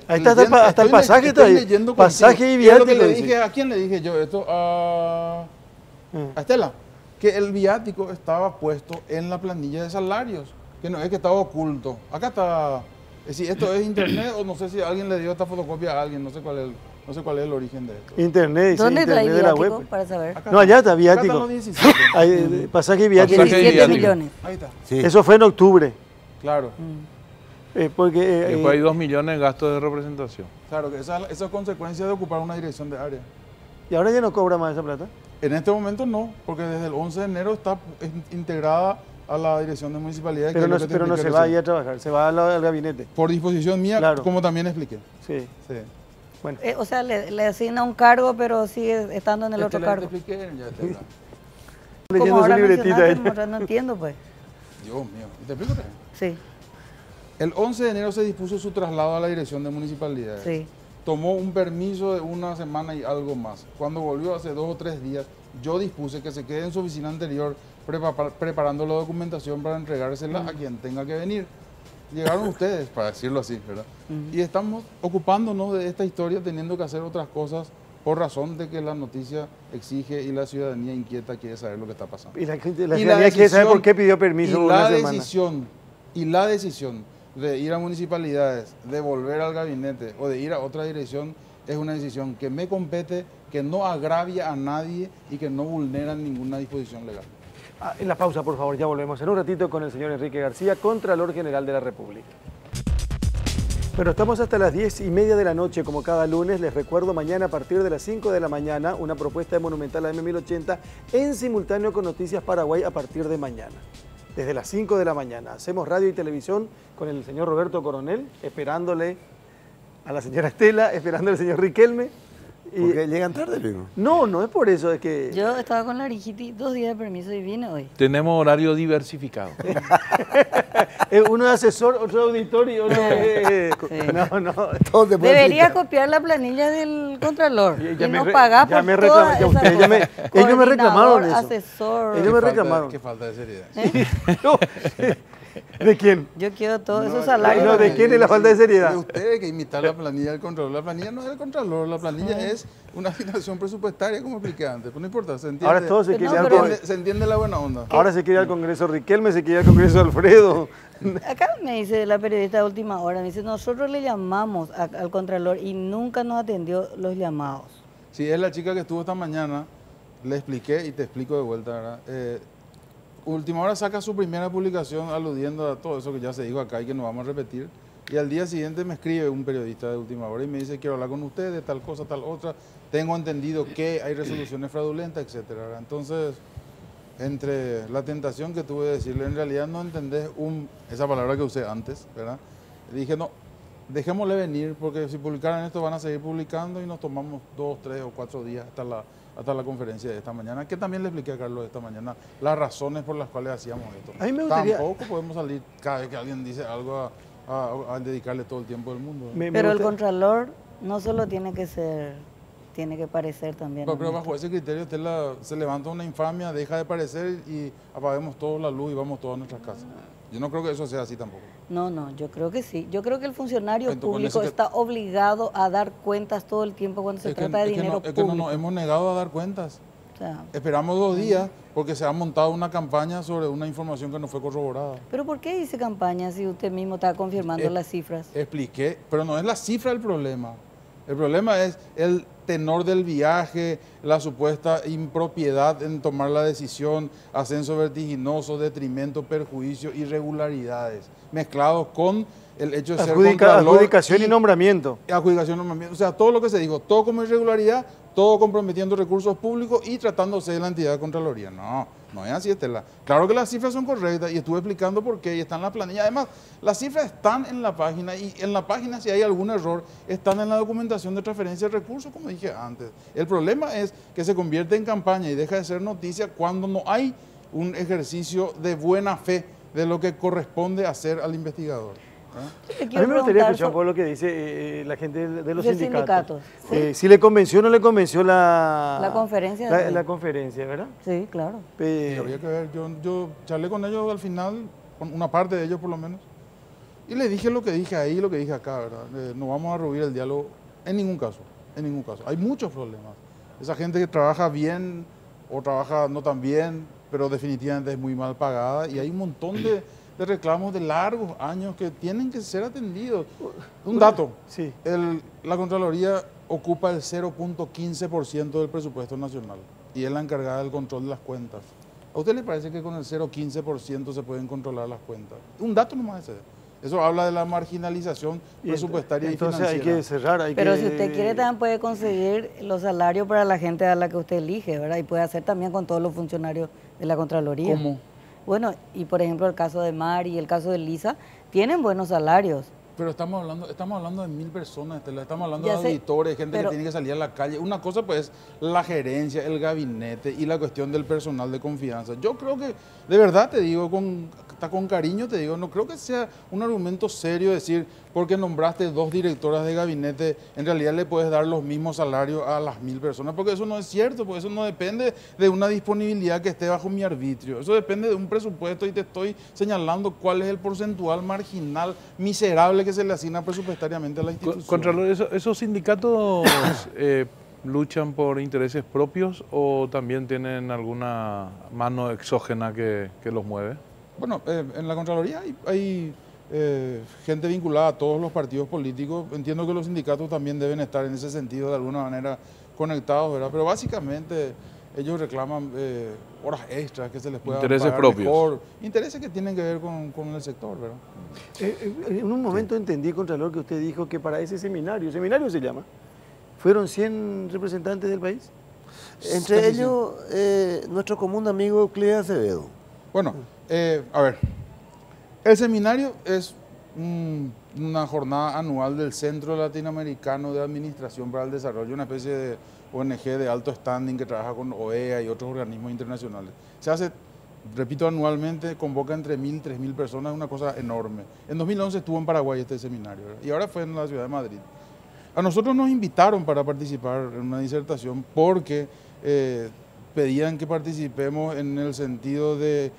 Ahí está hasta el pasaje, está ahí. Leyendo Pasaje y ¿Qué es lo viático. que le dije? ¿A quién le dije yo esto? A Estela. Que el viático estaba puesto en la planilla de salarios, que no es que estaba oculto. Acá está, es decir, esto es internet o no sé si alguien le dio esta fotocopia a alguien, no sé cuál es el origen de esto. Internet, dice, ¿Dónde está internet el de la viático web. para saber? No, allá está, Acá viático. están los 17. Hay, pasaje y viático. Pasaje y 17 viático. millones. Ahí está. Sí. Eso fue en octubre. Claro, Porque, Después hay 2 millones en gastos de representación. claro, que esa es consecuencia de ocupar una dirección de área. ¿Y ahora ya no cobra más esa plata? En este momento no, porque desde el 11 de enero está integrada a la dirección de municipalidades. Pero que no, es lo que te pero no expliqué se va ahí recién. a trabajar, se va al gabinete. Por disposición mía, Claro. como también expliqué. Sí. Sí. Bueno, O sea, le asigna un cargo, pero sigue estando en el otro cargo. Te expliqué, ya te Como leyendo su ahora libretita mencionaste, ahí. no entiendo, pues. Dios mío, ¿y te explico? Sí, El 11 de enero se dispuso su traslado a la dirección de municipalidades. sí. Tomó un permiso de una semana y algo más. Cuando volvió hace 2 o 3 días, yo dispuse que se quede en su oficina anterior preparando la documentación para entregársela a quien tenga que venir. Llegaron ustedes, para decirlo así, ¿verdad? Y estamos ocupándonos de esta historia, teniendo que hacer otras cosas por razón de que la noticia exige y la ciudadanía inquieta quiere saber lo que está pasando. Y la ciudadanía quiere saber por qué pidió permiso una semana. Y la decisión de ir a municipalidades, de volver al gabinete o de ir a otra dirección es una decisión que me compete, que no agravia a nadie y que no vulnera ninguna disposición legal. En la pausa, por favor, ya volvemos en un ratito con el señor Enrique García, Contralor General de la República. Bueno, estamos hasta las 10:30 de la noche, como cada lunes. Les recuerdo, mañana a partir de las 5 de la mañana, una propuesta de Monumental AM1080 en simultáneo con Noticias Paraguay a partir de mañana. desde las 5 de la mañana. Hacemos radio y televisión con el señor Roberto Coronel, esperándole a la señora Estela, esperándole al señor Riquelme. Porque llegan tarde, Pico. No, no es por eso, es que... Yo estaba con la Arigiti 2 días de permiso y vine hoy. Tenemos horario diversificado. uno es asesor, otro auditor y otro Sí. No. Todos te pueden Debería explicar. copiar la planilla del Contralor y no me pagar por me todas reclamaron, esas ellos me reclamaron Coordinador, eso. asesor. Ellos me reclamaron. Qué falta de seriedad. No, ¿de quién? Yo quiero todos esos No, salarios. ¿de quién es la falta de seriedad? De usted hay que imitar la planilla del Contralor. La planilla no es del Contralor, la planilla es una asignación presupuestaria, como expliqué antes. Pero no importa, se entiende. Ahora todo se quiere No, al pero- Congreso. Se entiende la buena onda. Ahora se quiere ir al Congreso Riquelme, se quiere ir al Congreso Alfredo. Acá me dice la periodista de última hora, me dice, nosotros le llamamos al Contralor y nunca nos atendió los llamados. Si es la chica que estuvo esta mañana, le expliqué y te explico de vuelta, ¿verdad? Última Hora saca su primera publicación aludiendo a todo eso que ya se dijo acá y que no vamos a repetir. Y al día siguiente me escribe un periodista de Última Hora y me dice, quiero hablar con usted de tal cosa, tal otra. Tengo entendido que hay resoluciones fraudulentas, etcétera, ¿verdad? Entonces, entre la tentación que tuve de decirle, en realidad no entendés esa palabra que usé antes, ¿verdad? Dije, no, dejémosle venir, porque si publicaran esto van a seguir publicando y nos tomamos 2, 3 o 4 días hasta la conferencia de esta mañana, que también le expliqué a Carlos esta mañana las razones por las cuales hacíamos esto. A mí me gustaría- Tampoco podemos salir cada vez que alguien dice algo a dedicarle todo el tiempo del mundo. ¿verdad? Me Pero el gusta- Contralor no solo tiene que ser, tiene que parecer también. Pero honesto. bajo ese criterio usted se levanta una infamia, deja de parecer y apaguemos todos la luz y vamos todos a nuestras casas. Yo no creo que eso sea así tampoco. No, yo creo que sí. Yo creo que el funcionario Entonces, con público eso que- está obligado a dar cuentas todo el tiempo cuando se trata de dinero es que no público. nos hemos negado a dar cuentas. O sea, Esperamos 2 días porque se ha montado una campaña sobre una información que no fue corroborada. pero ¿por qué dice campaña si usted mismo está confirmando las cifras? Expliqué, pero no es la cifra el problema. El problema es el tenor del viaje, la supuesta impropiedad en tomar la decisión, ascenso vertiginoso, detrimento, perjuicio, irregularidades, mezclados con el hecho de ser contralor adjudicación y nombramiento. adjudicación y nombramiento. O sea, todo lo que se dijo, todo como irregularidad, todo comprometiendo recursos públicos y tratándose de la entidad de Contraloría. No es así, Estela. Claro que las cifras son correctas y estuve explicando por qué y están en la planilla. Además, las cifras están en la página y en la página, si hay algún error, están en la documentación de transferencia de recursos, como dije antes. El problema es que se convierte en campaña y deja de ser noticia cuando no hay un ejercicio de buena fe de lo que corresponde hacer al investigador. Le A mí quiero me gustaría preguntar escuchar un so- poco lo que dice la gente de los de sindicatos. sindicatos, Si le convenció o no le convenció la conferencia la, de hoy. la conferencia, ¿verdad? Sí, claro. Y habría que ver, yo charlé con ellos al final, con una parte de ellos por lo menos, y le dije lo que dije ahí y lo que dije acá, ¿verdad? No vamos a rehuir el diálogo en ningún caso, en ningún caso. Hay muchos problemas. Esa gente que trabaja bien o trabaja no tan bien, pero definitivamente es muy mal pagada, y hay un montón de reclamos de largos años que tienen que ser atendidos. Un dato, Sí. la Contraloría ocupa el 0.15% del presupuesto nacional y es la encargada del control de las cuentas. ¿A usted le parece que con el 0.15% se pueden controlar las cuentas? Un dato nomás ese. Eso habla de la marginalización presupuestaria Entonces y hay financiera. que cerrar. Pero si usted quiere también puede conseguir los salarios para la gente a la que usted elige, ¿verdad? Y puede hacer también con todos los funcionarios de la Contraloría. ¿Cómo? Bueno, y por ejemplo el caso de Mari y el caso de Lisa, tienen buenos salarios. Pero estamos hablando de 1000 personas, Estela. Estamos hablando Ya de sé, auditores, gente pero- que tiene que salir a la calle. Una cosa pues la gerencia, el gabinete y la cuestión del personal de confianza. Yo creo que, de verdad te digo, hasta con cariño te digo, no creo que sea un argumento serio decir, porque nombraste 2 directoras de gabinete, en realidad le puedes dar los mismos salarios a las 1000 personas, porque eso no es cierto, porque eso no depende de una disponibilidad que esté bajo mi arbitrio. Eso depende de un presupuesto y te estoy señalando cuál es el porcentual marginal miserable que se le asigna presupuestariamente a la institución. Contralor, ¿esos sindicatos luchan por intereses propios o también tienen alguna mano exógena que los mueve? Bueno, en la Contraloría hay gente vinculada a todos los partidos políticos. Entiendo que los sindicatos también deben estar en ese sentido de alguna manera conectados, ¿verdad? Pero básicamente ellos reclaman horas extras que se les pueda Intereses pagar propios. mejor. Intereses que tienen que ver con el sector, ¿verdad? En un momento entendí, Contralor, que usted dijo que para ese seminario se llama, ¿fueron 100 representantes del país? Entre ellos, nuestro común amigo Euclides Acevedo. Bueno, A ver, el seminario es una jornada anual del Centro Latinoamericano de Administración para el Desarrollo, una especie de ONG de alto standing que trabaja con OEA y otros organismos internacionales. Se hace, repito, anualmente, convoca entre 1.000 y 3.000 personas, es una cosa enorme. En 2011 estuvo en Paraguay este seminario, ¿verdad? Y ahora fue en la ciudad de Madrid. A nosotros nos invitaron para participar en una disertación porque pedían que participemos en el sentido de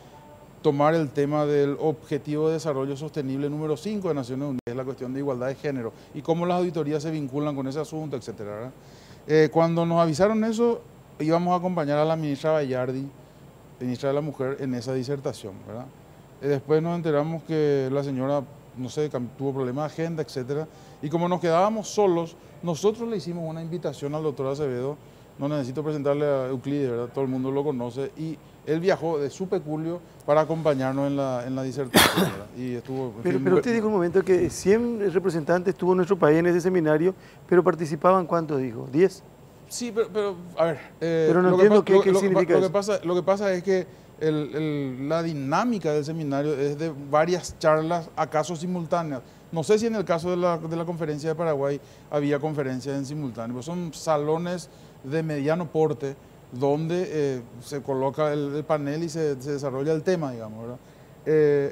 tomar el tema del Objetivo de Desarrollo Sostenible número 5 de Naciones Unidas, la cuestión de igualdad de género, y cómo las auditorías se vinculan con ese asunto, etcétera, ¿verdad? Cuando nos avisaron eso, íbamos a acompañar a la ministra Bayardi, ministra de la Mujer, en esa disertación, ¿verdad? Después nos enteramos que la señora, no sé, tuvo problemas de agenda, etcétera, y como nos quedábamos solos, nosotros le hicimos una invitación al doctor Acevedo. No necesito presentarle a Euclides, ¿verdad? Todo el mundo lo conoce, y él viajó de su peculio para acompañarnos en la disertación, ¿verdad? Y estuvo... Pero usted dijo un momento que 100 representantes tuvo nuestro país en ese seminario, pero participaban, ¿cuántos dijo? ¿10? Sí, pero a ver... pero no entiendo qué significa eso. Lo que pasa es que la dinámica del seminario es de varias charlas, acaso simultáneas. No sé si en el caso de la conferencia de Paraguay había conferencias en simultáneo, pero son salones de mediano porte donde se coloca el panel y se desarrolla el tema, digamos, ¿verdad?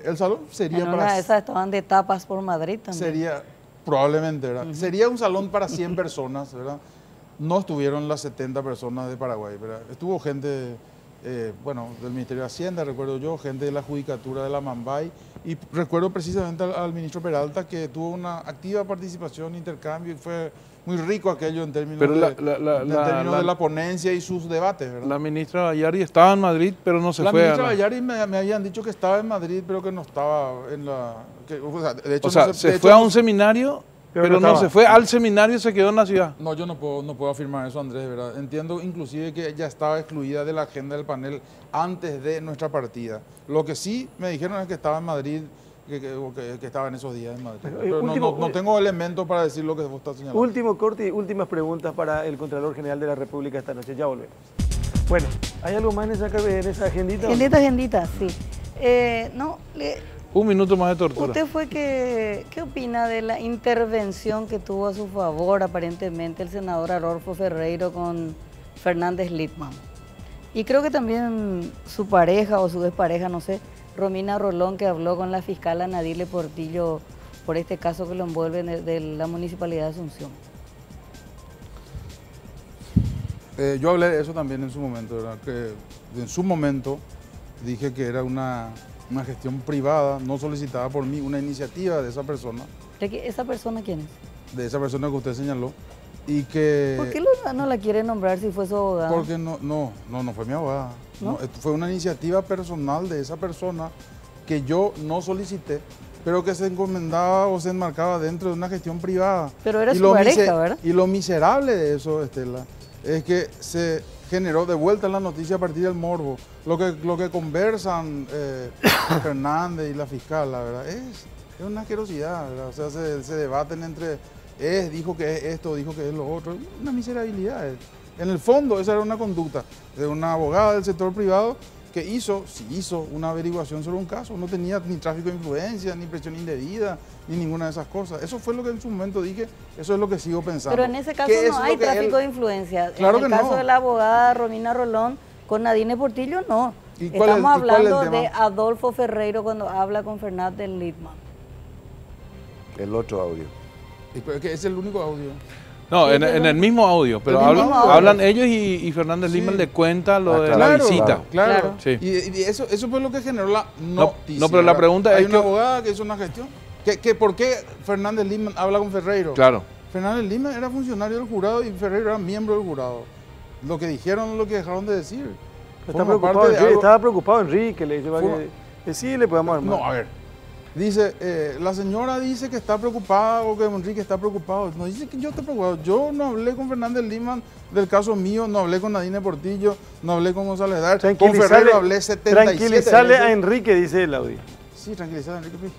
El salón sería en una de esas estaban de tapas por Madrid también. Sería, probablemente, ¿verdad? Sería un salón para 100 personas, ¿verdad? No estuvieron las 70 personas de Paraguay, ¿verdad? Estuvo gente, bueno, del Ministerio de Hacienda, recuerdo yo, gente de la Judicatura de la Mambay, y recuerdo precisamente al ministro Peralta, que tuvo una activa participación, intercambio, y fue muy rico aquello en términos, de la ponencia y sus debates, ¿verdad? La ministra Bayardi estaba en Madrid, pero no se fue. La ministra Bayardi me habían dicho que estaba en Madrid, pero que no estaba en la... de hecho, se fue a un seminario, pero no se fue al seminario y se quedó en la ciudad. No, yo no puedo afirmar eso, Andrés, ¿verdad? Entiendo inclusive que ella estaba excluida de la agenda del panel antes de nuestra partida. Lo que sí me dijeron es que estaba en Madrid, que estaba en esos días en Madrid. Pero no tengo elementos para decir lo que vos estás señalando. Último corte y últimas preguntas para el Contralor General de la República esta noche. Ya volvemos. Bueno, ¿hay algo más en esa agendita? Agendita, sí. Un minuto más de tortura. ¿Usted qué opina de la intervención que tuvo a su favor aparentemente el senador Adolfo Ferreiro con Fernández Littman? Y creo que también su pareja o su expareja, no sé, Romina Rolón, que habló con la fiscal Anadile Portillo por este caso que lo envuelve de la Municipalidad de Asunción. Yo hablé de eso también en su momento, ¿verdad? Que en su momento dije que era una gestión privada, no solicitada por mí, una iniciativa de esa persona. ¿Esa persona quién es? De esa persona que usted señaló. Y que... ¿Por qué no la quiere nombrar si fue su abogada? Porque no fue mi abogada. ¿No? Fue una iniciativa personal de esa persona que yo no solicité, pero que se encomendaba o se enmarcaba dentro de una gestión privada. Pero era su pareja, ¿verdad? Y lo miserable de eso, Estela, es que se generó de vuelta en la noticia a partir del morbo. Lo que conversan Fernández y la fiscal, la verdad, es una asquerosidad, ¿verdad? O sea, se debaten entre, dijo que es esto, dijo que es lo otro, una miserabilidad. En el fondo, esa era una conducta de una abogada del sector privado que hizo una averiguación sobre un caso. No tenía ni tráfico de influencia, ni presión indebida, ni ninguna de esas cosas. Eso fue lo que en su momento dije, eso es lo que sigo pensando. Pero en ese caso no hay tráfico de influencia. Claro en el que caso no. de la abogada Romina Rolón con Nadine Portillo, no. Estamos hablando de Adolfo Ferreiro cuando habla con Fernández Littman. El otro audio. Que es el único audio. No, en el mismo audio, pero hablan ellos y Fernández Littman le cuenta lo de la visita. Claro. Sí. Y eso fue lo que generó la noticia. No, pero la pregunta Hay es una abogada que hizo una gestión. ¿Por qué Fernández Littman habla con Ferreiro? Claro. Fernández Littman era funcionario del jurado y Ferreiro era miembro del jurado. Lo que dijeron, lo que dejaron de decir. Estaba preocupado Enrique, le dice, que sí le podemos armar. No, a ver. Dice, la señora dice que está preocupada o que Enrique está preocupado. No dice que yo esté preocupado. Yo no hablé con Fernández Littman del caso mío, no hablé con Nadine Portillo, no hablé con González Dar. Con Ferreiro hablé 77 Tranquilizarle veces. a Enrique, dice el audio. Sí, tranquilizarle a Enrique.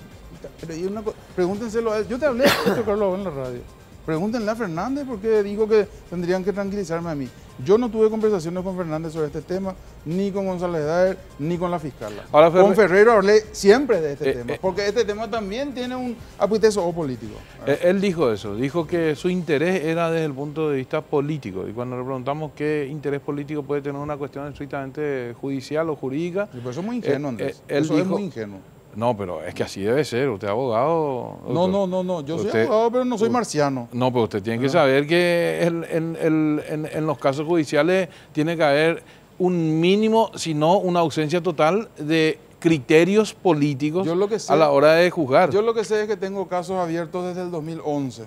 Pero pregúntenselo a él. Yo te hablé de esto, Carlos, en la radio. Pregúntenle a Fernández porque dijo que tendrían que tranquilizarme a mí. Yo no tuve conversaciones con Fernández sobre este tema, ni con González Daer, ni con la fiscal. Ahora, con Ferreiro hablé siempre de este tema, porque este tema también tiene un apetito político. Él dijo eso, dijo que su interés era desde el punto de vista político. Y cuando le preguntamos qué interés político puede tener una cuestión estrictamente judicial o jurídica... Y por eso es muy ingenuo, Andrés. Eso es muy ingenuo. No, pero es que así debe ser. Usted es abogado. Doctor. No. Yo soy abogado, pero no soy marciano. No, pero usted tiene que saber que en los casos judiciales tiene que haber un mínimo, si no una ausencia total de criterios políticos a la hora de juzgar. Yo lo que sé es que tengo casos abiertos desde el 2011,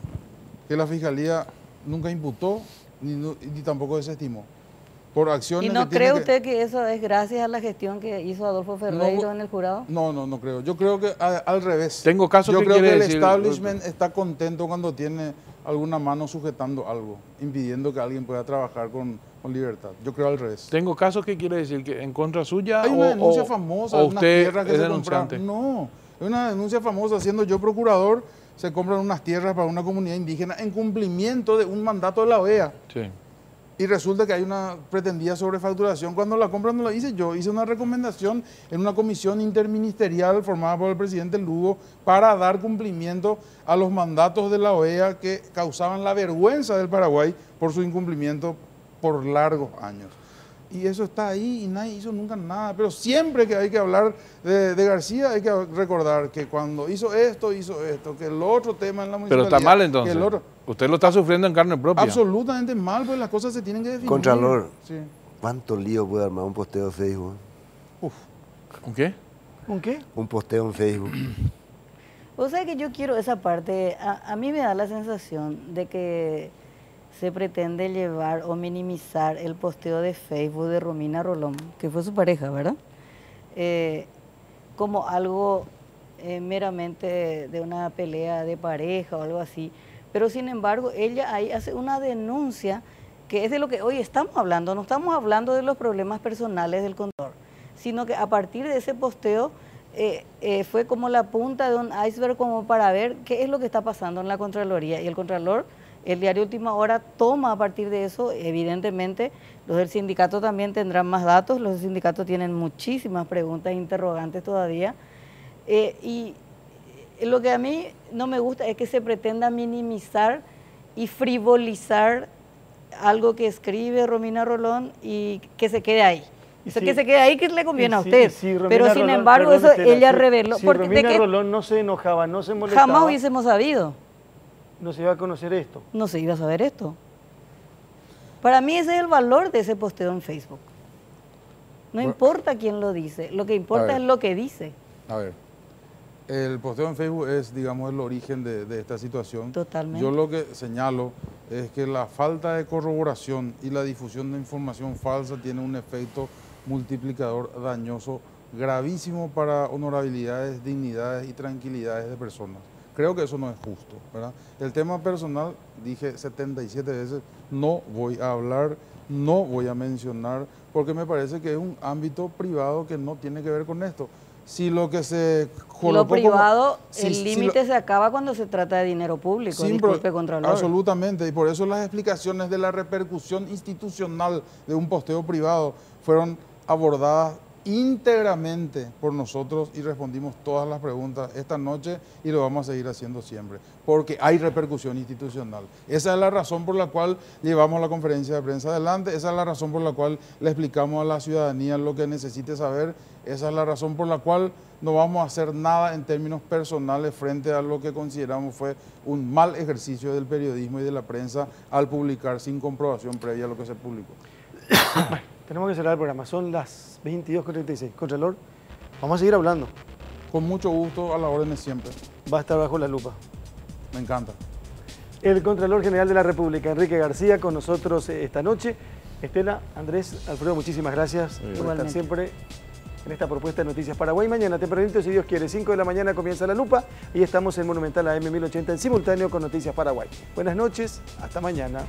que la Fiscalía nunca imputó ni tampoco desestimó. Por acciones. ¿Y no cree usted que eso es gracias a la gestión que hizo Adolfo Ferreiro en el jurado? No creo. Yo creo que al revés. Tengo casos Yo que creo que el decir, establishment está contento cuando tiene alguna mano sujetando algo, impidiendo que alguien pueda trabajar con libertad. Yo creo al revés. Tengo casos que quiere decir que en contra suya hay una denuncia famosa, o unas usted tierras que es se compraron. No, hay una denuncia famosa, siendo yo procurador, se compran unas tierras para una comunidad indígena en cumplimiento de un mandato de la OEA. Sí. Y resulta que hay una pretendida sobrefacturación. Cuando la compra no la hice yo, hice una recomendación en una comisión interministerial formada por el presidente Lugo para dar cumplimiento a los mandatos de la OEA que causaban la vergüenza del Paraguay por su incumplimiento por largos años. Y eso está ahí y nadie hizo nunca nada. Pero siempre que hay que hablar de García hay que recordar que cuando hizo esto, que el otro tema en la municipalidad... Pero está mal entonces. Usted lo está sufriendo en carne propia. Absolutamente mal, pues las cosas se tienen que definir. Contralor, sí. ¿Cuánto lío puede armar un posteo de Facebook? ¿Un qué? ¿Un qué? Un posteo en Facebook. O sea que yo quiero esa parte. A mí me da la sensación de que se pretende llevar o minimizar el posteo de Facebook de Romina Rolón, que fue su pareja, ¿verdad? Como algo meramente de una pelea de pareja o algo así. Pero sin embargo, ella ahí hace una denuncia que es de lo que hoy estamos hablando. No estamos hablando de los problemas personales del contador, sino que a partir de ese posteo fue como la punta de un iceberg como para ver qué es lo que está pasando en la Contraloría. Y el Contralor, el diario Última Hora, toma a partir de eso. Evidentemente, los del sindicato también tendrán más datos. Los del sindicato tienen muchísimas preguntas e interrogantes todavía. Y lo que a mí no me gusta es que se pretenda minimizar y frivolizar algo que escribe Romina Rolón y que se quede ahí. O sea, que se quede ahí, que le conviene a usted. Pero sin embargo, eso ella reveló. Si Romina Rolón no se enojaba, no se molestaba... Jamás hubiésemos sabido. No se iba a conocer esto. No se iba a saber esto. Para mí ese es el valor de ese posteo en Facebook. No importa quién lo dice, lo que importa es lo que dice. A ver, el posteo en Facebook es, digamos, el origen de esta situación. Totalmente. Yo lo que señalo es que la falta de corroboración y la difusión de información falsa tiene un efecto multiplicador dañoso gravísimo para honorabilidades, dignidades y tranquilidades de personas. Creo que eso no es justo, ¿verdad? El tema personal, dije 77 veces, no voy a hablar, no voy a mencionar, porque me parece que es un ámbito privado que no tiene que ver con esto. Si lo que se colocó lo privado, como, el límite se acaba cuando se trata de dinero público, disculpe, Contralor. Absolutamente, y por eso las explicaciones de la repercusión institucional de un posteo privado fueron abordadas íntegramente por nosotros y respondimos todas las preguntas esta noche y lo vamos a seguir haciendo siempre, porque hay repercusión institucional. Esa es la razón por la cual llevamos la conferencia de prensa adelante, esa es la razón por la cual le explicamos a la ciudadanía lo que necesite saber, esa es la razón por la cual no vamos a hacer nada en términos personales frente a lo que consideramos fue un mal ejercicio del periodismo y de la prensa al publicar sin comprobación previa a lo que se publicó. Tenemos que cerrar el programa, son las 22:36. Contralor, vamos a seguir hablando. Con mucho gusto, a la orden de siempre. Va a estar bajo la lupa. Me encanta. El Contralor General de la República, Enrique García, con nosotros esta noche. Estela, Andrés, Alfredo, muchísimas gracias por estar siempre en esta propuesta de Noticias Paraguay. Mañana, tempranito, si Dios quiere, 5 de la mañana comienza La Lupa y estamos en Monumental AM 1080 en simultáneo con Noticias Paraguay. Buenas noches, hasta mañana.